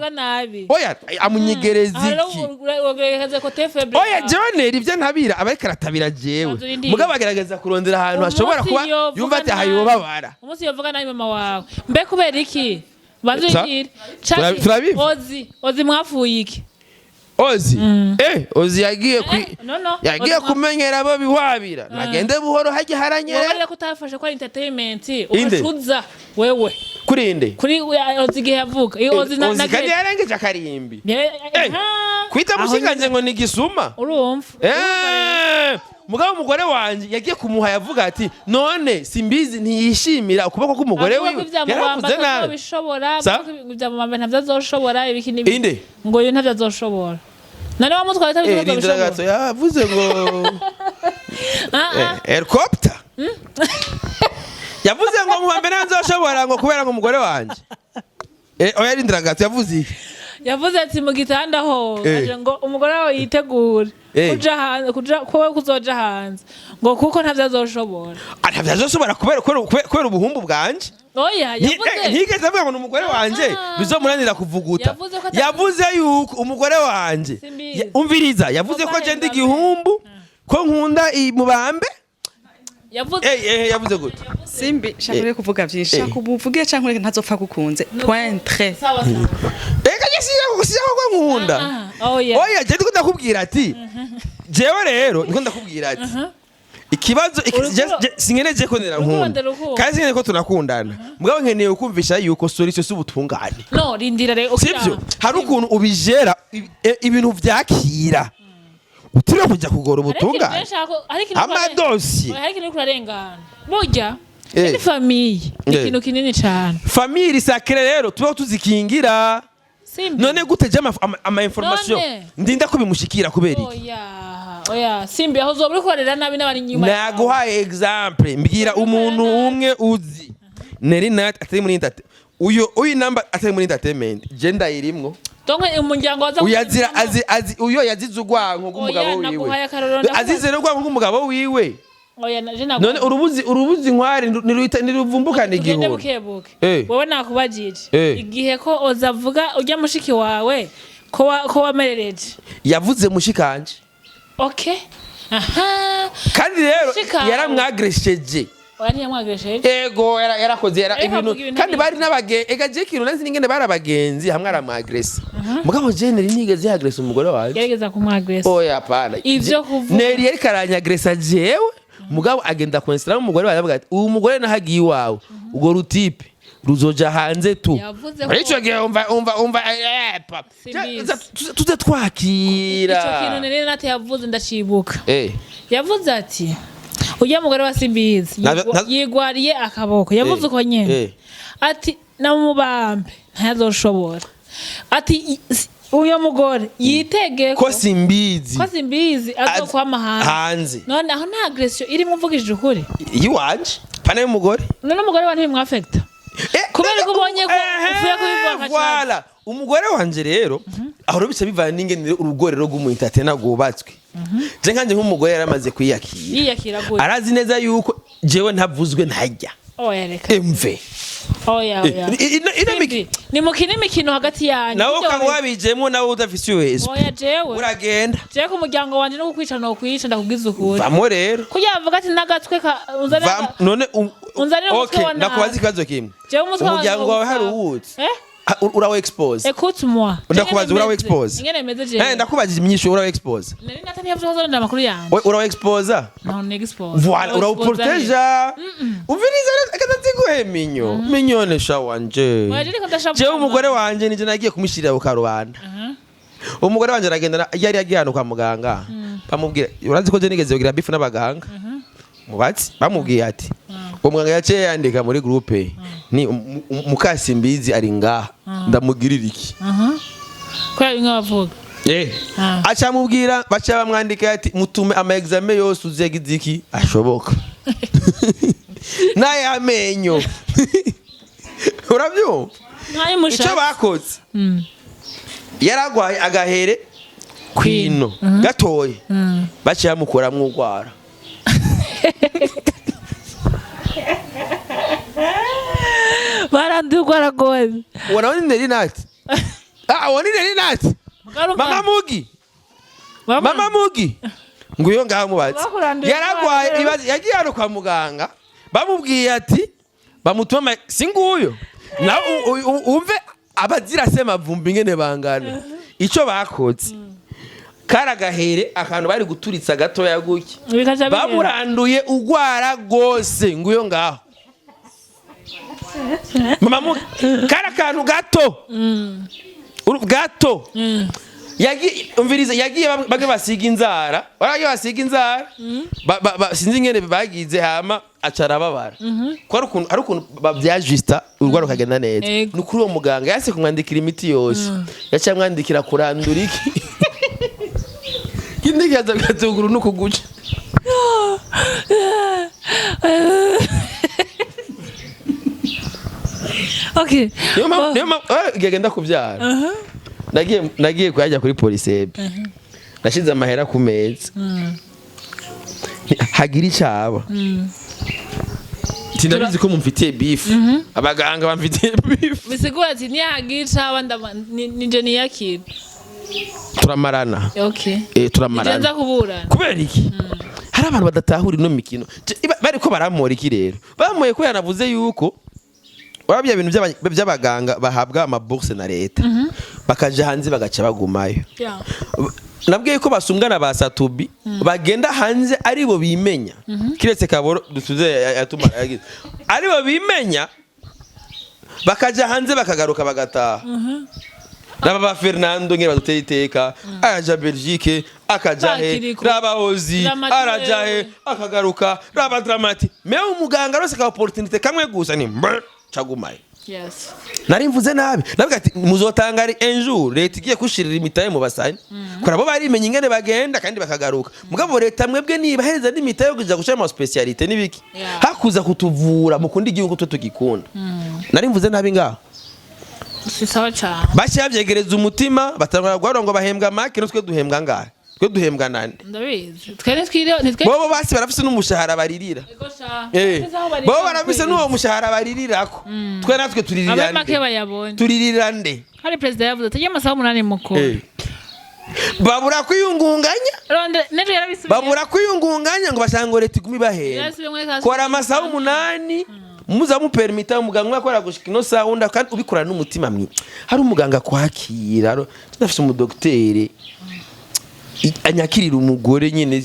oya amunyegereza iki oya jone ivyo ntabira abareka aratabira jewe mugabo agerageza kurondera ahantu hashobora kuba yumva ati hayobabara umunsi yovuga nabi mama wawe mbe kubera iki bazugire ozi mwafuye iki Ozi yagiye kumenyera abo bihwabira nagende buhoro haje haranyere wabare kutafashe kwa entertainment ugashuza wewe kurinde kuri Ozi gihe yavuga Ozi na kandi yarengeje akarimbi kwita mushinganje ngo ni gisuma urumva mugabo umugore wanje yagiye kumuha yavuga ati none simbizi ntiyishimira ukuboko k'umugore wiwe yaravuze nabi bishobora byamubamba ntavyazoshobora ibikini inde ngo yo ntavyazoshobora none wamutwara tabyo bishobora yavuze ngo helicopter yavuze ngo muhambe ntazoshobora ngo kubera ngo umugore wanje oya rindira gato yavuze iki yavuze ati mu gitanda ho aje ngo umugore wawe yitegure kuzoja hanze ngo kuko ntavyazoshobora ntavyazoshobora kubera ubuhumbu bwanje oya yavuze ntigeze avuga ngo umugore wanje bizomunanira kuvuguta yavuze yuko umugore wanje umviriza yavuze ko je ndi gihumbu ko nkunda mubambe yavuze gute simbi shakure kuvuga byinshi shakubuvuge canke ntazopfa gukunze point très siya ko nkunda oya je ndiko ndakubwira ati jewe rero ndiko ndakubwira ati ikibazo singeneje ko nkunda kandi singeneje ko tunakundana mugabo nkeneye ukumvisha yuko solution s'ubutungane no rindira rero sivyo hari ukuntu ubijera ibintu vyakira utiriwe kujya kugora ubutungane amadosi ariko ni kurarengana burya ni famille ikintu kinini cyane famille sacré rero tuba tuzikingira none guteje ama information ndinda ko bimushikira kubera iki oya simbi aho zoburi korera nabi n'abari nyuma naguha example mbwira umuntu umwe uzi neri nat atari muri entertainment uyu number atari muri entertainment gender irimwo Tonge umuryango waza uyazira azi uyo yazize urwanko rw'umugabo wiwe azize urwanko rw'umugabo wiwe oya naje none urubuzi nkwari niruvumbukana igihuru wowe nakubajije igihe ko ozavuga ujya mushiki wawe ko wamerereje yavuze mushikanje okay aha kandi rero yaramwagresheje ego yarakoze ibintu kandi bari n'abage ega je kintu nanzi ningene barabagenzi hamwe aramwagresa mugabo je neri nigeze yagresa umugore wawe yarigeza kumwagresa oya pana ivyo kuvuga neri yari karanyagresa jewe mugabo agenda kwensira umugore wawe avuga ati uyu mugore nahagiye iwawe ugo rutipe ruzoja hanze tu arico gihe umva tuze twakira ico kintu neri nate yavuze ndacibuka yavuze ati ujya mugore wa Simbizi yigwariye akaboko yavuze uko nyene ati namubambe ntazoshobora ati uyo mugore yitege ko Simbizi azokwama hanze none aho nta agression iri muvugije ukuri yiwanje pana y'umugore none umugore wa ntimwafecta kubera ko ubonye ko ufuye kubivuga cyane umugore wanje rero aho rubice bivana n'ingene urugore rwo mu entertainer gubatswe je nkanje nk'umugore yaramaze kwiyakira gute arazi neza yuko jewe ntavuzwe ntajya oya reka mve oya ni mukini mikino hagati yanyu nawo kanga wabijemo nawo udafise wese oya jewe uragenda je ku muryango wanje no kukwica no kwica ndakugiza ukuri vamo rero kuyavuga ati nagatwe none unzanira okay ndakubaza ikibazo kimwe jewe umutwe umuryango wawe hari uwutse urawo expose écoute-moi ndakubaza urawo expose ingene meze je ndakubaza imyisho urawo expose nari natani yavuze ngo amakuru yanje urawo expose non expose voilà urawo proteja uviriza akataziguhe minyone sha wanje je umugore wanje nije nagiye kumushirira ku karubanda umugore wanje aragenda yari yagiye hano kwa muganga bamubwira urazi ko je nigeze kugira bifu n'abaganga mubatsi bamubwiye ati umuganga yaciye yandika muri groupe ni Mukasimbizi ari ngaha ndamugirira iki ko inkavuga acha mubwira bacha bamwandika ati mutume ama examen yose uzegize iki ashoboka naye amenyo urabyo icyo bakoze yaragwaye agahere kwino gatoye bacha yamukoramwe ugwara barandugwara gozi wanaona nini nati wani nini nati mama mugi nguyo ngaho mubatsi yaragwaye ibazi yagiye hano kwa muganga bamubwiye ati bamutuma singuyo na umve abazira sema vumbi ngene bangana ico bakoze karagahere akantu bari guturitsa gato yaguki bamuranduye ugwara gose nguyo ngaho mama mugi karakantu gato gato umviriza yagiye bage basiga inzara baragiye basiga inzara sinzi ngene bagize hama acara babara ko ari ukuntu babyajusta urwara kagenda neza ni kuri uwo muganga yase kumwandikira imiti yose yaca mwandikira kurandura iki kindi kiyaza gatuguru nukuguca okay niyo genda kubyara nagiye kujya kuri police nashize amahera ku meza hagira icaba tinabizi ko mumfitiye beef abaganga bamfitiye beef bisigura ati ni hagira icaba nije niyakira turamarana okay turamarana ndenza kuburana kubera iki hari abantu badatahura ino mikino bari ko baramora iki rero bamoye ko yanavuze yuko wabya ibintu by'abaganga bahabwa amabourse na leta bakaje hanze bagaca bagumayo nabwiye ko basungana ba Satubi bagenda hanze aribo bimenya kiretse kaboro dutuze yatuma aribo bimenya bakaja hanze bakagaruka bagataha naba ba Fernando ngere baduteye iteka aja Belgique akaja he raba Ozi araja he akagaruka raba Dramati me umuganga rose ka opportunity kamwe gusa ni chagumaye yes nari mvuze nabi navuga ati muzotanga ari enjour leta igiye kushirira imitaye mu basanye kora bo bari menye ingene bagenda kandi bakagaruka mugabo leta mwebwe niba heza n'imitaye yo kuja gushira mu speciality nibiki hakuza kutuvura mukundi igihugu twe tugikunda nari mvuze nabi ngaho sisawa cha bashyavyegereza umutima batangara gwarongo bahembwa make no twe duhembwa ngahe twe duhembwa nande ndabizi twene twiriyo nitwe bobo basi barafise n'umushahara baririra bobo barafise n'uwo mushahara baririrako twe natwe turirira make bayabonye turirira nde hari president yavuze ati amasaha 8 muko babura kwiyungunganya neje yarabisubiye babura kwiyungunganya ngo bashanga leta igumi bahera kora amasaha 8 muza mu permita umuganga akora gushika ino saunda kandi ubikorana n'umutima mwe hari umuganga kwakira ndafise umudoktere anyakirira umugore nyene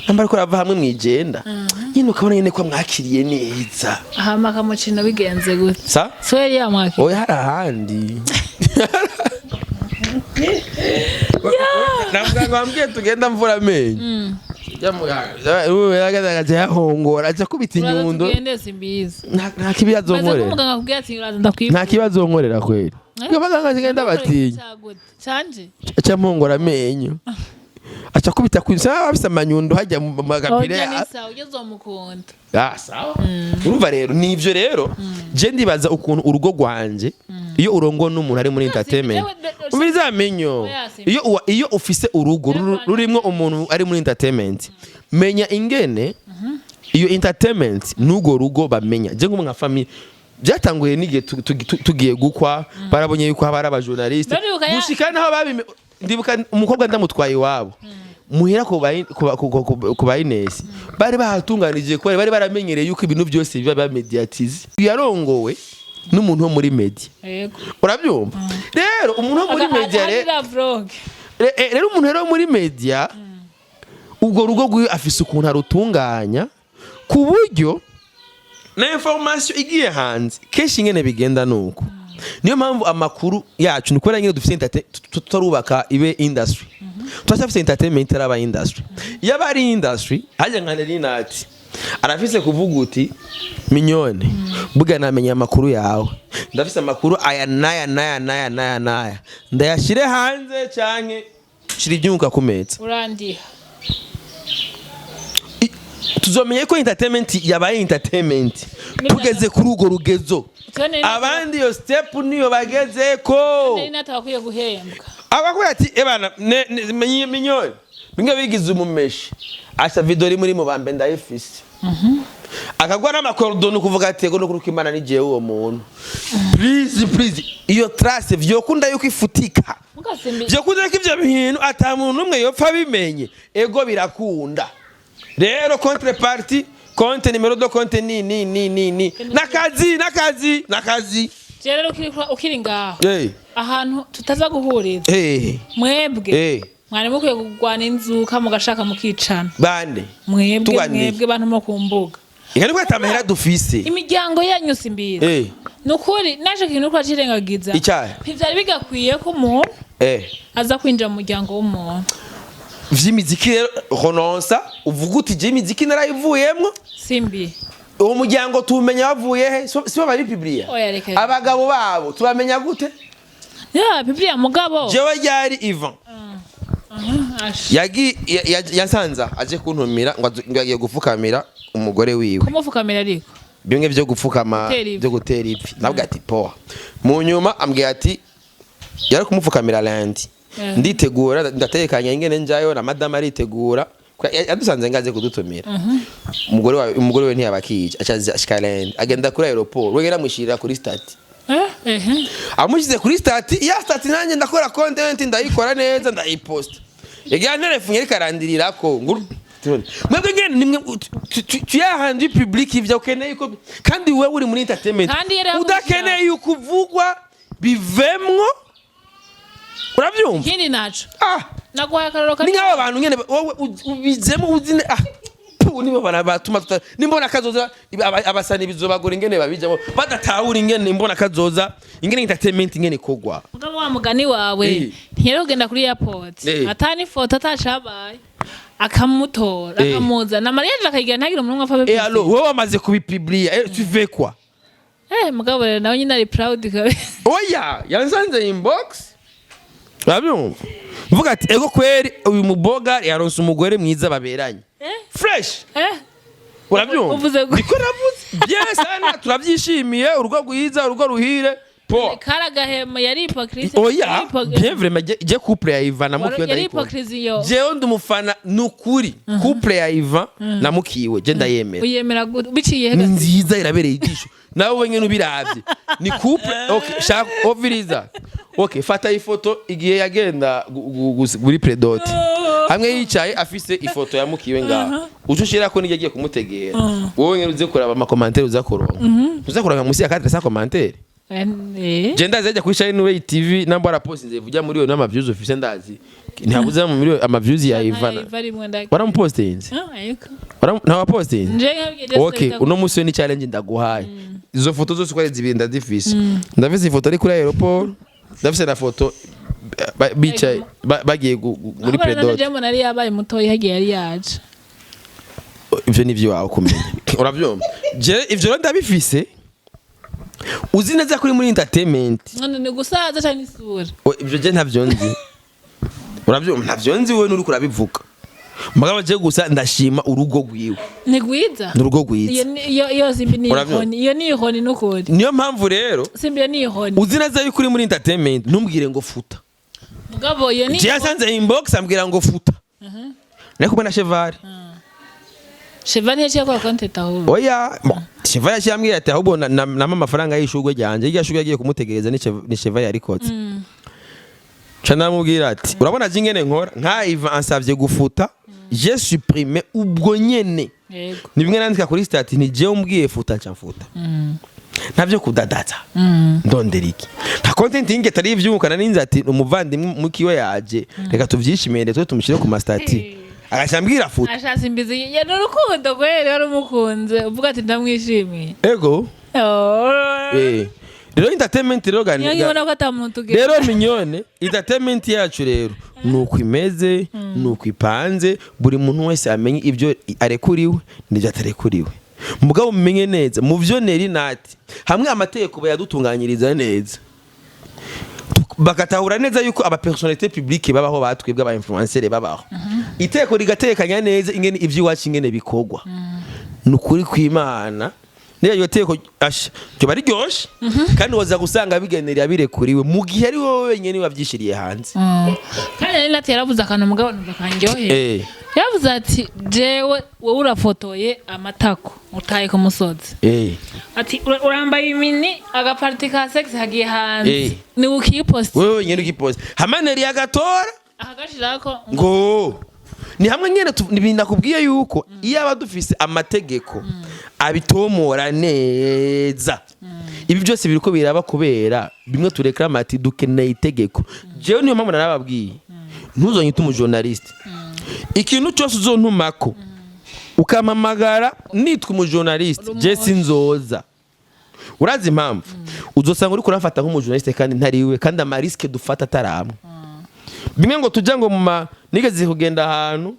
nambara ko rava hamwe mwijenda nyine ukabona nyene ko mwakiriye neza hama kamucino bigenze gute sa sweri ya mwaki oya harahandi namuganga bambwiye tugenda mvura amenyo yagadaga yahongora aja kubita inyundo nta kibazo nkorera nta kibazo nkorera kweli abaganga zigenda batinya canje aca mpongora amenyo aca kubita kwisa bafise amanyundo hajya mu magapire sawa urumva rero nivyo rero je ndibaza ukuntu urugo rwanje iyo urongo n'umuntu ari muri entertainment umiriza amenyo iyo ufise urugo rurimwo umuntu ari muri entertainment menya ingene iyo entertainment nugo rugo bamenya je nko nka family byatanguye n'igihe tugiye gukwa barabonye yuko haba aba journaliste gushika naho ndibuka umukobwa ndamutwaye iwabo muhira ku bayinesi bari bahatunganije ko bari baramenyereye yuko ibintu byose biba bamediatize yarongowe n'umuntu wo muri media yego urabyumva rero umuntu wo muri media rero umuntu rero muri media ubwo rugo rwiwe afise ukuntu arutunganya ku buryo na information igiye hanze kenshi ngene bigenda nuko niyo mpamvu amakuru yacu ni kubera nyine dufite tutarubaka ibe industry twashafise entertainment araba industry yaba ari industry haje nka Nelinati arafise kuvuga uti minyone buga namenya amakuru yawe ndafise amakuru aya naya ndayashire hanze canke shira ibyunguka kumeza urandiha tuzomenye ko entertainment yabaye entertainment tugeze kuri ugo rugezo abandi yo step niyo bageze ko Nelinati akwiye guhembwa abakuye ati ebana minyone binga bigize umumeshi asa video iri muri mu bambe ndayifise akagwa n'amakordoni kuvuga ati ego no kuruka imana ni jewe uwo muntu please iyo trace vyokunda yuko ifutika vyokunda yuko ivyo bintu ata muntu umwe yopfa bimenye ego birakunda rero contrepartie compte numero do compte ni nakazi rero ukiri ngaho ahantu tutaza guhuriza mwebwe mwari mukwiye kugwana inzuka mugashaka mukicana bande mwebwe bantu mo kumbuga ingani ko atamahera dufise imiryango yanyu simbiza nukuri naje kintu ko acirengagiza icyaha ntivyari bigakwiye ko umuntu aza kwinjira mu muryango w'umuntu vy'imiziki rero renonsa uvuga uti je imiziki narayivuyemwo simbi uwo muryango tumenya wavuye he sibo bari Biblia abagabo babo tubamenya gute ya Biblia mugabo jewe yari Ivan yasanza aje kuntumira ngo yagiye gupfukamira umugore wiwe kumupfukamira ariko bimwe byo gupfukama byo gutera ipfi nabwo ati poa mu nyuma ambwiye ati yari kumupfukamira landi nditegura ndatekanya ingene njayo na madame aritegura yadusanze ngaze kudutumira umugore we ntiyabakije acaza Skyland agenda kuri aeroport wegera mushirira kuri stati amushize kuri stati ya stati nanjye ndakora content ndayikora neza ndayipost yegera telefone ikarandirira ko mwebwe ngene nimwe tuyahandi public ivyo ukeneye ko kandi wewe uri muri entertainment udakeneye ukuvugwa bivemwo uravyumva ikindi naco naguhaye akaroro ni nk'abo bantu nyene wowe ubizemo uzine nibo bana batuma nimbona kazoza abasani bizobagora ingene babijamo badatahura ingene nimbona kazoza ingene entertainment ingene kogwa mugabo wa mugani wawe ntiyarogenda kuri airport atani foto atacabaye akamutora akamuza na mariage akayigira ntagira umuntu apfa bebe allo wowe wamaze kubipiblia tu veux quoi mugabo nawe nyine ari proud kabisa oya yansanze inbox babyumva mvuga ati ego kweri uyu muboga yaronse umugore mwiza baberanye fresh urabyumva niko navuze bien sana turabyishimiye urugo rwiza urugo ruhire po karagahema yari hypocrite oya bien vraiment je couple ya Ivan na mukiwe ndayiko je ndumufana nukuri couple ya Ivan na mukiwe je ndayemera uyemera biciye he nziza irabereye igisho nawe wenye nubiravye ni couple okay shaka oviriza okay fata ifoto igiye yagenda guri predote hamwe yicaye afise ifoto ya mukiwe ngaho ucushira ko nigiye kumutegera wowe nyene uze kuraba ama commentaire uzakoronka uzakoronka musi ya 4 commentaire Jenda zaje kuri Shine TV namba rapostinze vuja muri yo nama views official ndazi ntihabuze mu muri ama views ya Ivana waramupostinze na wapostinze okay uno musi ni challenge ndaguhaye izo foto zose kwari zibiri ndazifise ndafise ifoto ari kuri aeroport ndafise na foto bicaye bagiye muri predote je mbona ari yabaye mutoyi hagiye yari yaje ivyo nivyo wawe kumenya uravyumva je ivyo ndabifise uzi neza kuri muri entertainment none ni gusaza cyane isura ibyo je ntavyo nzi uravyumva ntavyo nzi wewe nuri kurabivuga mugabo je gusa ndashima urugo rwiwe ni gwiza n'urugo rwiza iyo simbi ni ihoni iyo ni ihoni n'ukuri niyo mpamvu rero simbi ni ihoni uzi neza yuko uri muri entertainment ntumbwire ngo futa mugabo iyo ni je yasanze inbox ambwira ngo futa nako bana cheval Cheval yaciye kwa content aho oya Cheval yashambwiye ati ahubwo na mama faranga y'ishugwe ryanje igashugwe yagiye kumutegereza ni Cheval yarikotse Chana mubwira ati urabona jingene nkora nka Ivan ansavye gufuta je supprime ubwo nyene yego nibimwe nandika kuri stat ni je umbwiye futa nca mfuta ntavyo kudadaza ndondera iki nta content inge tari ivyumukana ninzi ati umuvandimwe mukiwe yaje reka tuvyishimire twe tumushire ku mastati agashambwira futa ashasa imbizi ya n'urukundo kwere yari umukunze uvuga ati ndamwishimiye ego rero entertainment rero rero minyone entertainment yacu rero nuko imeze nuko ipanze buri muntu wese amenye ivyo arekuriwe n'ivyo atarekuriwe mugabo mumenye neza mu vyo neri nati hamwe amategeko bayadutunganyiriza neza bakatahura neza yuko aba personnalité publique babaho batwebwe aba influencer babaho iteko rigatekanya neza ingene ivyo wacu ingene bikogwa nukuri kw'Imana niyo teko cyo bari ryoshe kandi waza gusanga bigenerera birekuriwe mu gihe ari wowe wenyene wavyishiriye hanze kandi nati yaravuze akantu mugabo bakanjohe yavuze ati jewe wowe urafotoye amatako utaye ku musozi ati urambaye imini agaparti ka sex hagiye hanze ni ukipost wewe nyene ukipost hamaneri yagatora akagashirako ngo ni hamwe nyene binakubwiye yuko iyo abadufise amategeko abitomora neza ibi byose biriko biraba kubera bimwe tureklama ati dukeneye itegeko jewe niyo mpamvu narababwiye ntuzonyita umujournaliste ikintu cyose uzontumako ukamamagara nitwa umujournaliste je sinzoza urazi impamvu uzosanga uri kurafata nk'umujournaliste kandi ntariwe kandi amariske dufata ataramwe bimwe ngo tujya ngo muma nigeze kugenda ahantu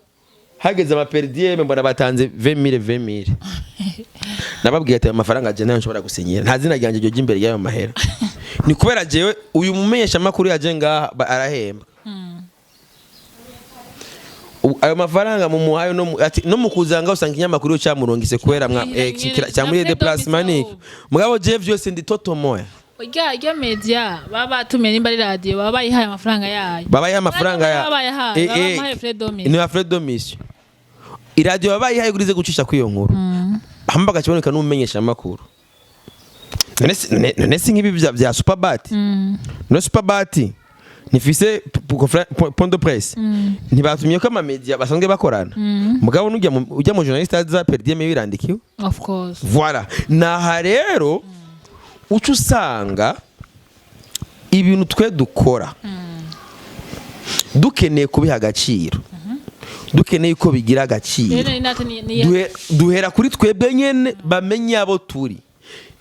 hageze amaperdieme mbona batanze 20,000 nababwiye ati amafaranga je nayo nshobora gusenyera nta zina ryanje ryo imbere y'ayo mahera ni kubera jewe uyu mumenyesha makuru yaje ngaha arahemba ayo mafaranga mu muhayo no mukuzanga usanga inyamakuru cyamurongise kubera cyamuri déplacement mugabo je vyose ndi toto moya Ujya media baba tumye nimba ari radio baba yihaye amafaranga yayo. Baba yihaye amafaranga yayo. Baba yihaye Fredomis. Ni Fredomis. Iradio baba yihaye gurize gucisha kwiyo nkuru. Hamba gakiboneka n'umumenyesha makuru. None singibi bya Superbat. No Superbat. Nifise point de presse. Ntibatumye ko ama media basanzwe bakorana. Mugabo ujya mu journaliste aza perdieme birandikiwe. Of course. Voilà. Naha rero ucu usanga ibintu twe dukora dukeneye kubiha agaciro dukeneye ko bigira agaciro duhera kuri twebwe nyene bamenye abo turi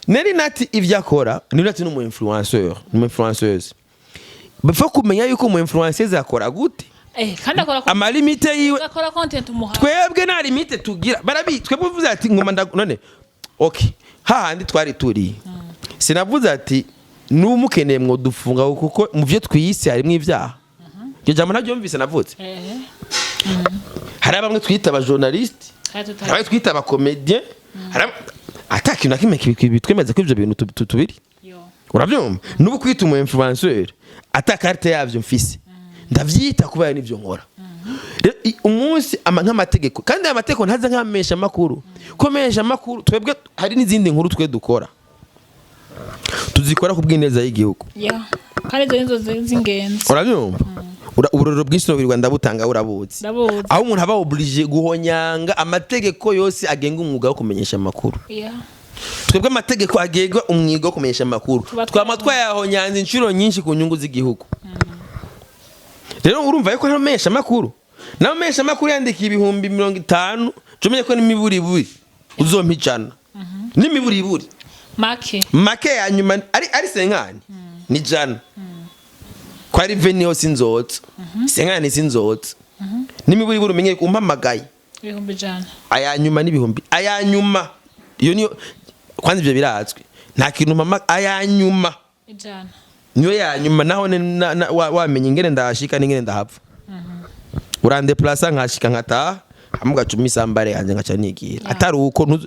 neri nati ivyo akora ni nati n'umu influenceuse bafo kumenya yuko umu influenceuse akora gute kandi akora ama limite yiwe akora content umuha twebwe na limite tugira barabi twebwe vuze ati ngoma none okay hahandi twari turi sinavuze ati n'umukeneye mwo dufunga kuko mu byo twiyise harimo ivyaha je jambo ntabyumvise navuze hari abamwe twita aba journaliste hari twita aba comédien hari ataki na kimwe bitwemeza ko ivyo bintu tubiri uravyumva nubu kwita umu influencer atakarte yavyo mfise ndavyita kuba n'ivyo nkora umunsi nk'amategeko kandi amategeko ntaza nk'amesha makuru komesha makuru twebwe hari n'izindi nkuru twe dukora tuzikora ku bw'ineza y'igihugu kandi izo z'ingenzi urabyumva uburoro bwinshi no birwa ndabutanga urabuzi aho umuntu aba oblige guhonyanga amategeko yose agenga umwuga wo kumenyesha amakuru twebwe amategeko agenga umwuga wo kumenyesha amakuru twama twayahonyanze inshuro nyinshi ku nyungu z'igihugu rero urumva yuko namenyesha amakuru namenyesha amakuru yandikiye 50,000 cumenye ko n'imiburiburi uzompijana n'imiburiburi make ya nyuma ari senkani ni jana kwa ari venio sinzotse senkani sinzotse nimiburi buri umenye umpamagaye ibihumbi jana aya nyuma n'ibihumbi aya nyuma iyo niyo kwanza ivyo birazwe nta kintu mama aya nyuma ijana niyo ya nyuma naho wamenye ingene ndashika n'ingene ndahapfa urande plaza nkashika nkataha hamuga 10 sambare yanje ngaca nigira atari uko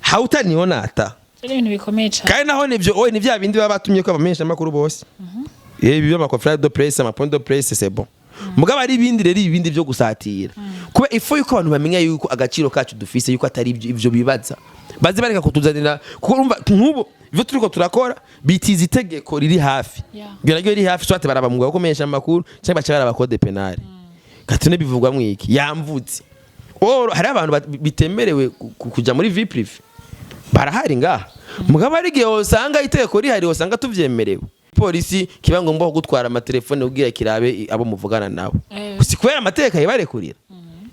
hautaniona ata ibintu bikomeye cyane kandi naho nivyo ni vya bindi baba batumye ko abamenyesha makuru bose ibi byo confrère de presse ama point de presse c'est bon mugabo ari ibindi rero ibindi byo gusatira kuba ifo yuko abantu bamenya yuko agaciro kacu dufise yuko atari ivyo bibaza bazi bareka kutuzanira kuko urumva nk'ubu ivyo turiko turakora bitiza itegeko riri hafi byo riri hafi swate baraba mugabo kumenyesha amakuru cyangwa bacha baraba code penal katune bivugwa mwiki yamvutse hari abantu bitemerewe kuja muri vie privé barahari ngaha mugabo ari gihe usanga iteko rihari usanga tuvyemerewe polisi kiba ngombwa gutwara amatelefone ubwira kirabe abo muvugana nabo si kwera amateka yibarekurira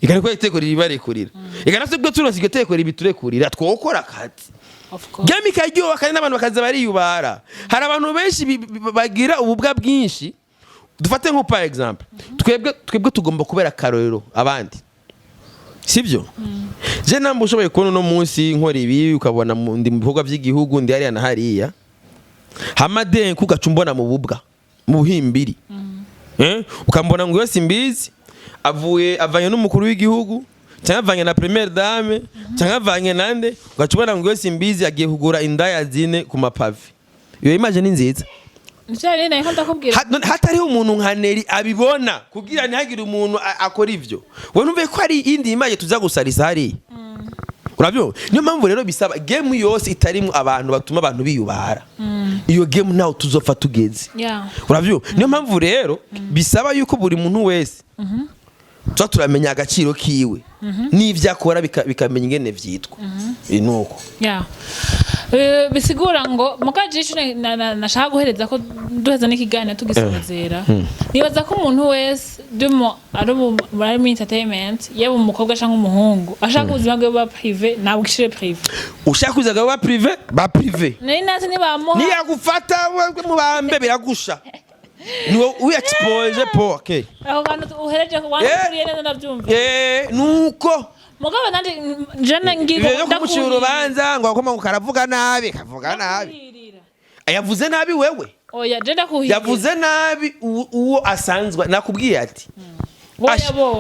igana ko iteko ribarekurira igana se bwo turonse igiteko ribiturekurira twokora kati game kajyo kandi n'abantu bakaza bariyubara hari abantu benshi bagira ububwa bwinshi dufate nko par exemple twebwe tugomba kubera karorero abandi sibyo je nambo ushoboye kubona no munsi nkora ibi ukabona ndi mu bihugu by'igihugu ndi hariya na hariya hamade kugacumbona mu bubwa mu buhimbiri ukambona ngo yose imbizi avanye n'umukuru w'igihugu cyangwa avanye na première dame cyangwa avanye nande ugacubona ngo yose imbizi agiye kugura indaya zine ku mapave iyo image ni nziza hatariho umuntu nka Neri abibona kugira ntihagire umuntu akora ivyo we numve ko ari indi image tuza gusarisa hari urabyo niyo mpamvu rero bisaba game yose itarimo abantu batuma abantu biyubara iyo game nawe tuzopfa tugeze urabyo niyo mpamvu rero bisaba yuko buri muntu wese tuba turamenya agaciro kiwe n'ivyo akora bikamenya ingene vyitwa nuko bisigura ngo mukajisho nashaka guhereza ko duheza n'ikiganiro tugisozera nibaza ko umuntu wese dumo ari muri entertainment yaba umukobwa cyangwa umuhungu ashaka ubuzima bwe bwa privé nabwishire privé ushaka kuzaga ba privé nasi nibamuha niyagufata mu bambe biragusha niwo uyexpose po okay aho bantu uhereje ko wantu kuriye neza navyumva nuko mugabo nandi jana ngigo ndakushira urubanza ngo akoma karavuga nabi yavuze nabi wewe oya jenda kuhira yavuze nabi uwo asanzwe nakubwiye ati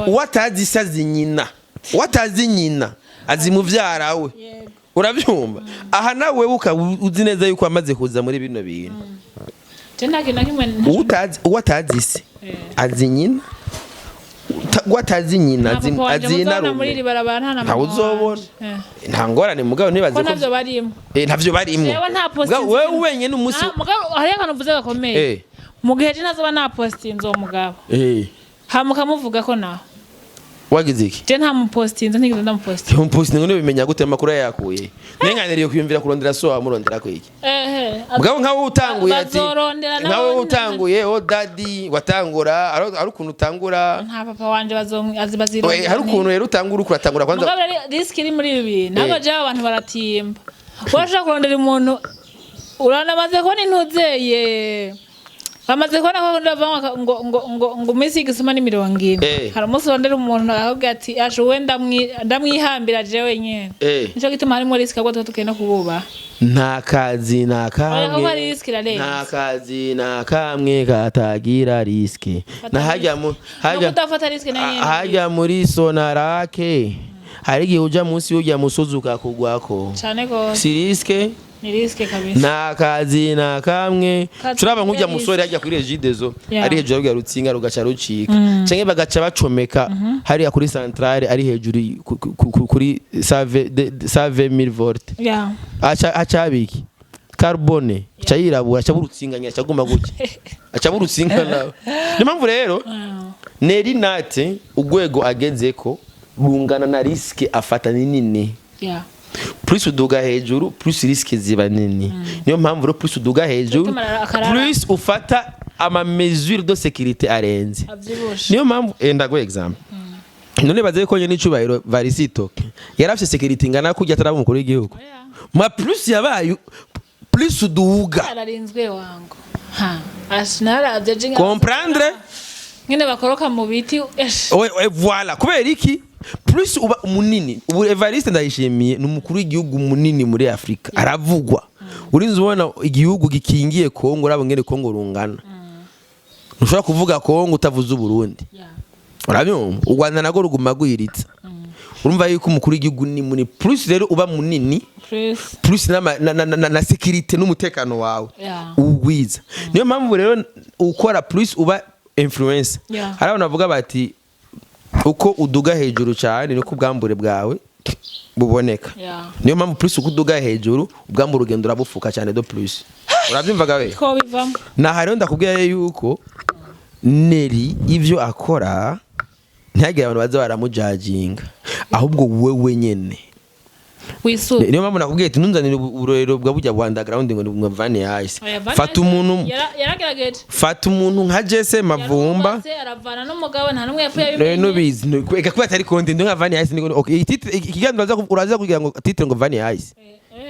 watazi sazi nyina watazi nyina azi muvyara we urabyumva aha nawe uzi neza yuko amaze kuza muri bino bintu watazi se azi nyina watazi nyina azina muri barabara nta uzobona nta ngorane mugabo nibaze ko navyo barimo ntavyo barimo wewe wenyene umunsi mugabo hari akantu uvuze gakomeye mu gihe nazoba na postinze uwo mugabo hamuka muvuga ko naho wagize iki je nta mu postinze ntigeze ndamupostinga mu postinze ngo bimenya gute makuru yakuye nenganiriye kuyumvira kurondera so amurondera ko iki mugabo nkawe utanguye ati nkawe utanguye daddy watangura ari ukuntu utangura nta papa wanje bazirondera hari ukuntu rero utangura ukuratangura kwanza mugabo risk iri muri ibi nabo je abantu baratimba washaka kurondera umuntu uranamaze ko n'intuzeye bamaze ko nako ndava ngo misi igisuma ni 20 hari umunsi wondera umuntu ahubwo ati ashe wenda ndamwihambira je wenyene nico gituma harimo risk agwa tukena kububa nta kazi na kamwe katagira risk na hajya muri sonarake hari gihe uja munsi ujya musuzuka kugwako cyane ko si risk ni risk kabisa na kazi na kamwe turaba nkujya musore hajya kuri regidezo ari hejuru ya rutsinga rugaca rucika cyangwa bagaca bacomeka hari kuri centrale ari hejuru kuri save 1000 volt acabiki carbone cyayirabura cyaburutsinga cyaguma guke acaburutsinga nawe ni mpamvu rero Neri Nate ugwego agenzeko bungana na risk afata nini plus uduga hejuru plus risk ziba nini niyo mpamvu rero plus uduga hejuru plus ufata ama mesure de sécurité arenze niyo mpamvu ndago example none baze ko nyene icubahiro Varisito yarafye sécurité ngana kujya taraba umukuru w'igihugu ma plus yabaye plus uduga ararinzwe wangu asnara judging comprendre ngene bakoroka mu biti voilà kubera iki plus uba munini ubu Evariste ndayishimiye n'umukuru w'igihugu munini muri Afrika aravugwa urinze ubona igihugu gikingiye Kongo rabo ngene Kongo rungana ntushobora kuvuga Kongo utavuze Burundi urabyumva u Rwanda nago ruguma guhiritsa urumva yuko umukuru w'igihugu ni munini plus rero uba munini plus na sécurité n'umutekano wawe ugwiza niyo mpamvu rero ukora plus uba influence hari abantu bavuga bati uko uduga hejuru cyane niko ubwambure bwawe buboneka niyo mpamvu plus uko uduga hejuru ubwambure urugendo urabufuka cyane do plus urabyumvaga we ko bivamo na hari ndakubwiye yuko Neri ivyo akora ntihagire abantu baza baramujajinga ahubwo wewe nyene wisura niyo mpamvu nakubwiye ati ntunzanire uburorero bwa bujya bwa underground ngo Vanny Ice fata umuntu yaragerageje fata umuntu nka Jesse Mavumba aravana n'umugabo nta numwe yapfuye abimenye no bizi eka kuba atari content nka Vanny Ice niko okay ikiganiro uraza kugira ngo titre ngo Vanny Ice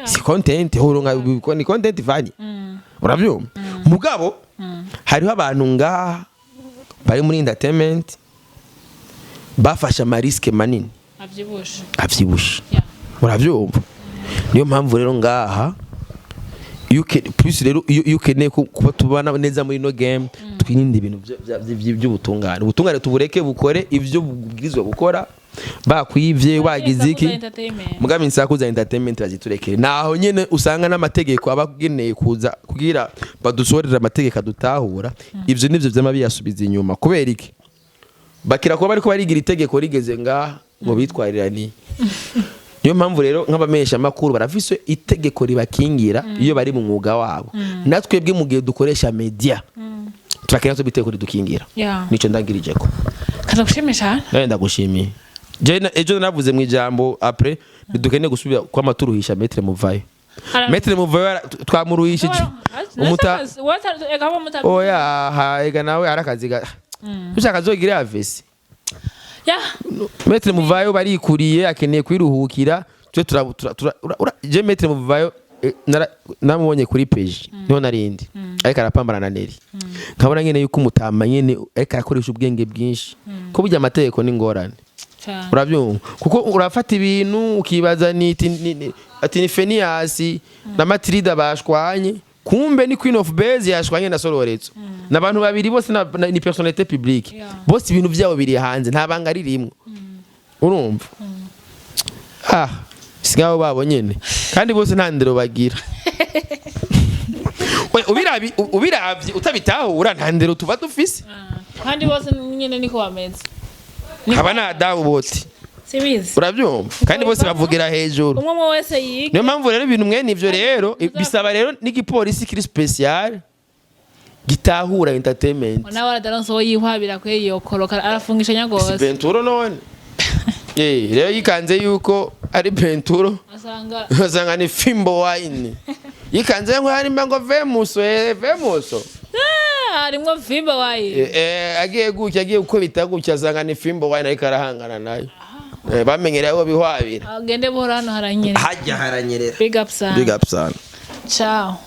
si content horonga ni content Vanny urabyumva mugabo hariho abantu ngaha bari muri entertainment bafasha amariske manini avyibusha uravyumva niyo mpamvu rero ngaha plus rero you can kuba tubana neza muri no game twirinde ibintu by'ubutungane ubutungane tubureke bukore ivyo bubwirizwa gukora bakwivye wagize iki mugabe insakuza entertainment baziturekere naho nyene usanga n'amategeko abageneye kuza kugira badusorera amategeko adutahura ivyo nivyo vyama biyasubiza inyuma kubera iki bakira ko bariko barigira itegeko rigeze ngaha ngo bitwarira ni niyo mpamvu rero nk'abamesha makuru barafise itegeko ribakingira iyo bari mu mwuga wabo natwebwe mu gihe dukoresha media turakira so biteko ridukingira nico ndangirije ko kaza gushimisha ndagushimiye ejo navuze mu ijambo après bidukene gusubira kwa maturuhisha Maître Muvayo Maître Muvayo twamuruhishije umuta oya ega nawe arakaziga ushaka zogira avesi Maître Muvayo barikuriye akeneye kwiruhukira twe je Maître Muvayo namubonye kuri page niho narindi ariko arapambana na Neri nkabona nyene yuko umutama nyene ariko akoresha ubwenge bwinshi ko burya amategeko n'ingorane urabyumva kuko urafata ibintu ukibaza ati ni Phineas na Matilda bashwanye kumbe ni Queen of Base yashwanye na Soloretso nabantu babiri bose ni personnalité publique bose ibintu byabo biri hanze nta banga ririmwe urumva sigabo babo nyene kandi bose nta ndero bagira ubiravye utabitahura nta ndero tuba dufise kandi bose nyene niko bameze aba na dawu bose sibizi urabyumva kandi bose bavugira hejuru umwe wese yiga niyo mpamvu rero ibintu mwene ivyo rero bisaba rero n'igipolisi kiri special gitahura entertainment nawe aradaronso yihwabira kwe yokoroka arafungisha nyagose Benturo none rero yikanze yuko ari Benturo asanga ni Fimbo Wine yikanze ngo hari mbango Vemuso harimwo Fimbo Wine agiye uko bitagutya asanga ni Fimbo Wine ariko arahangana nayo bamenyera aho bihwabira agende buhora hano haranyerera hajya haranyerera big up sana ciao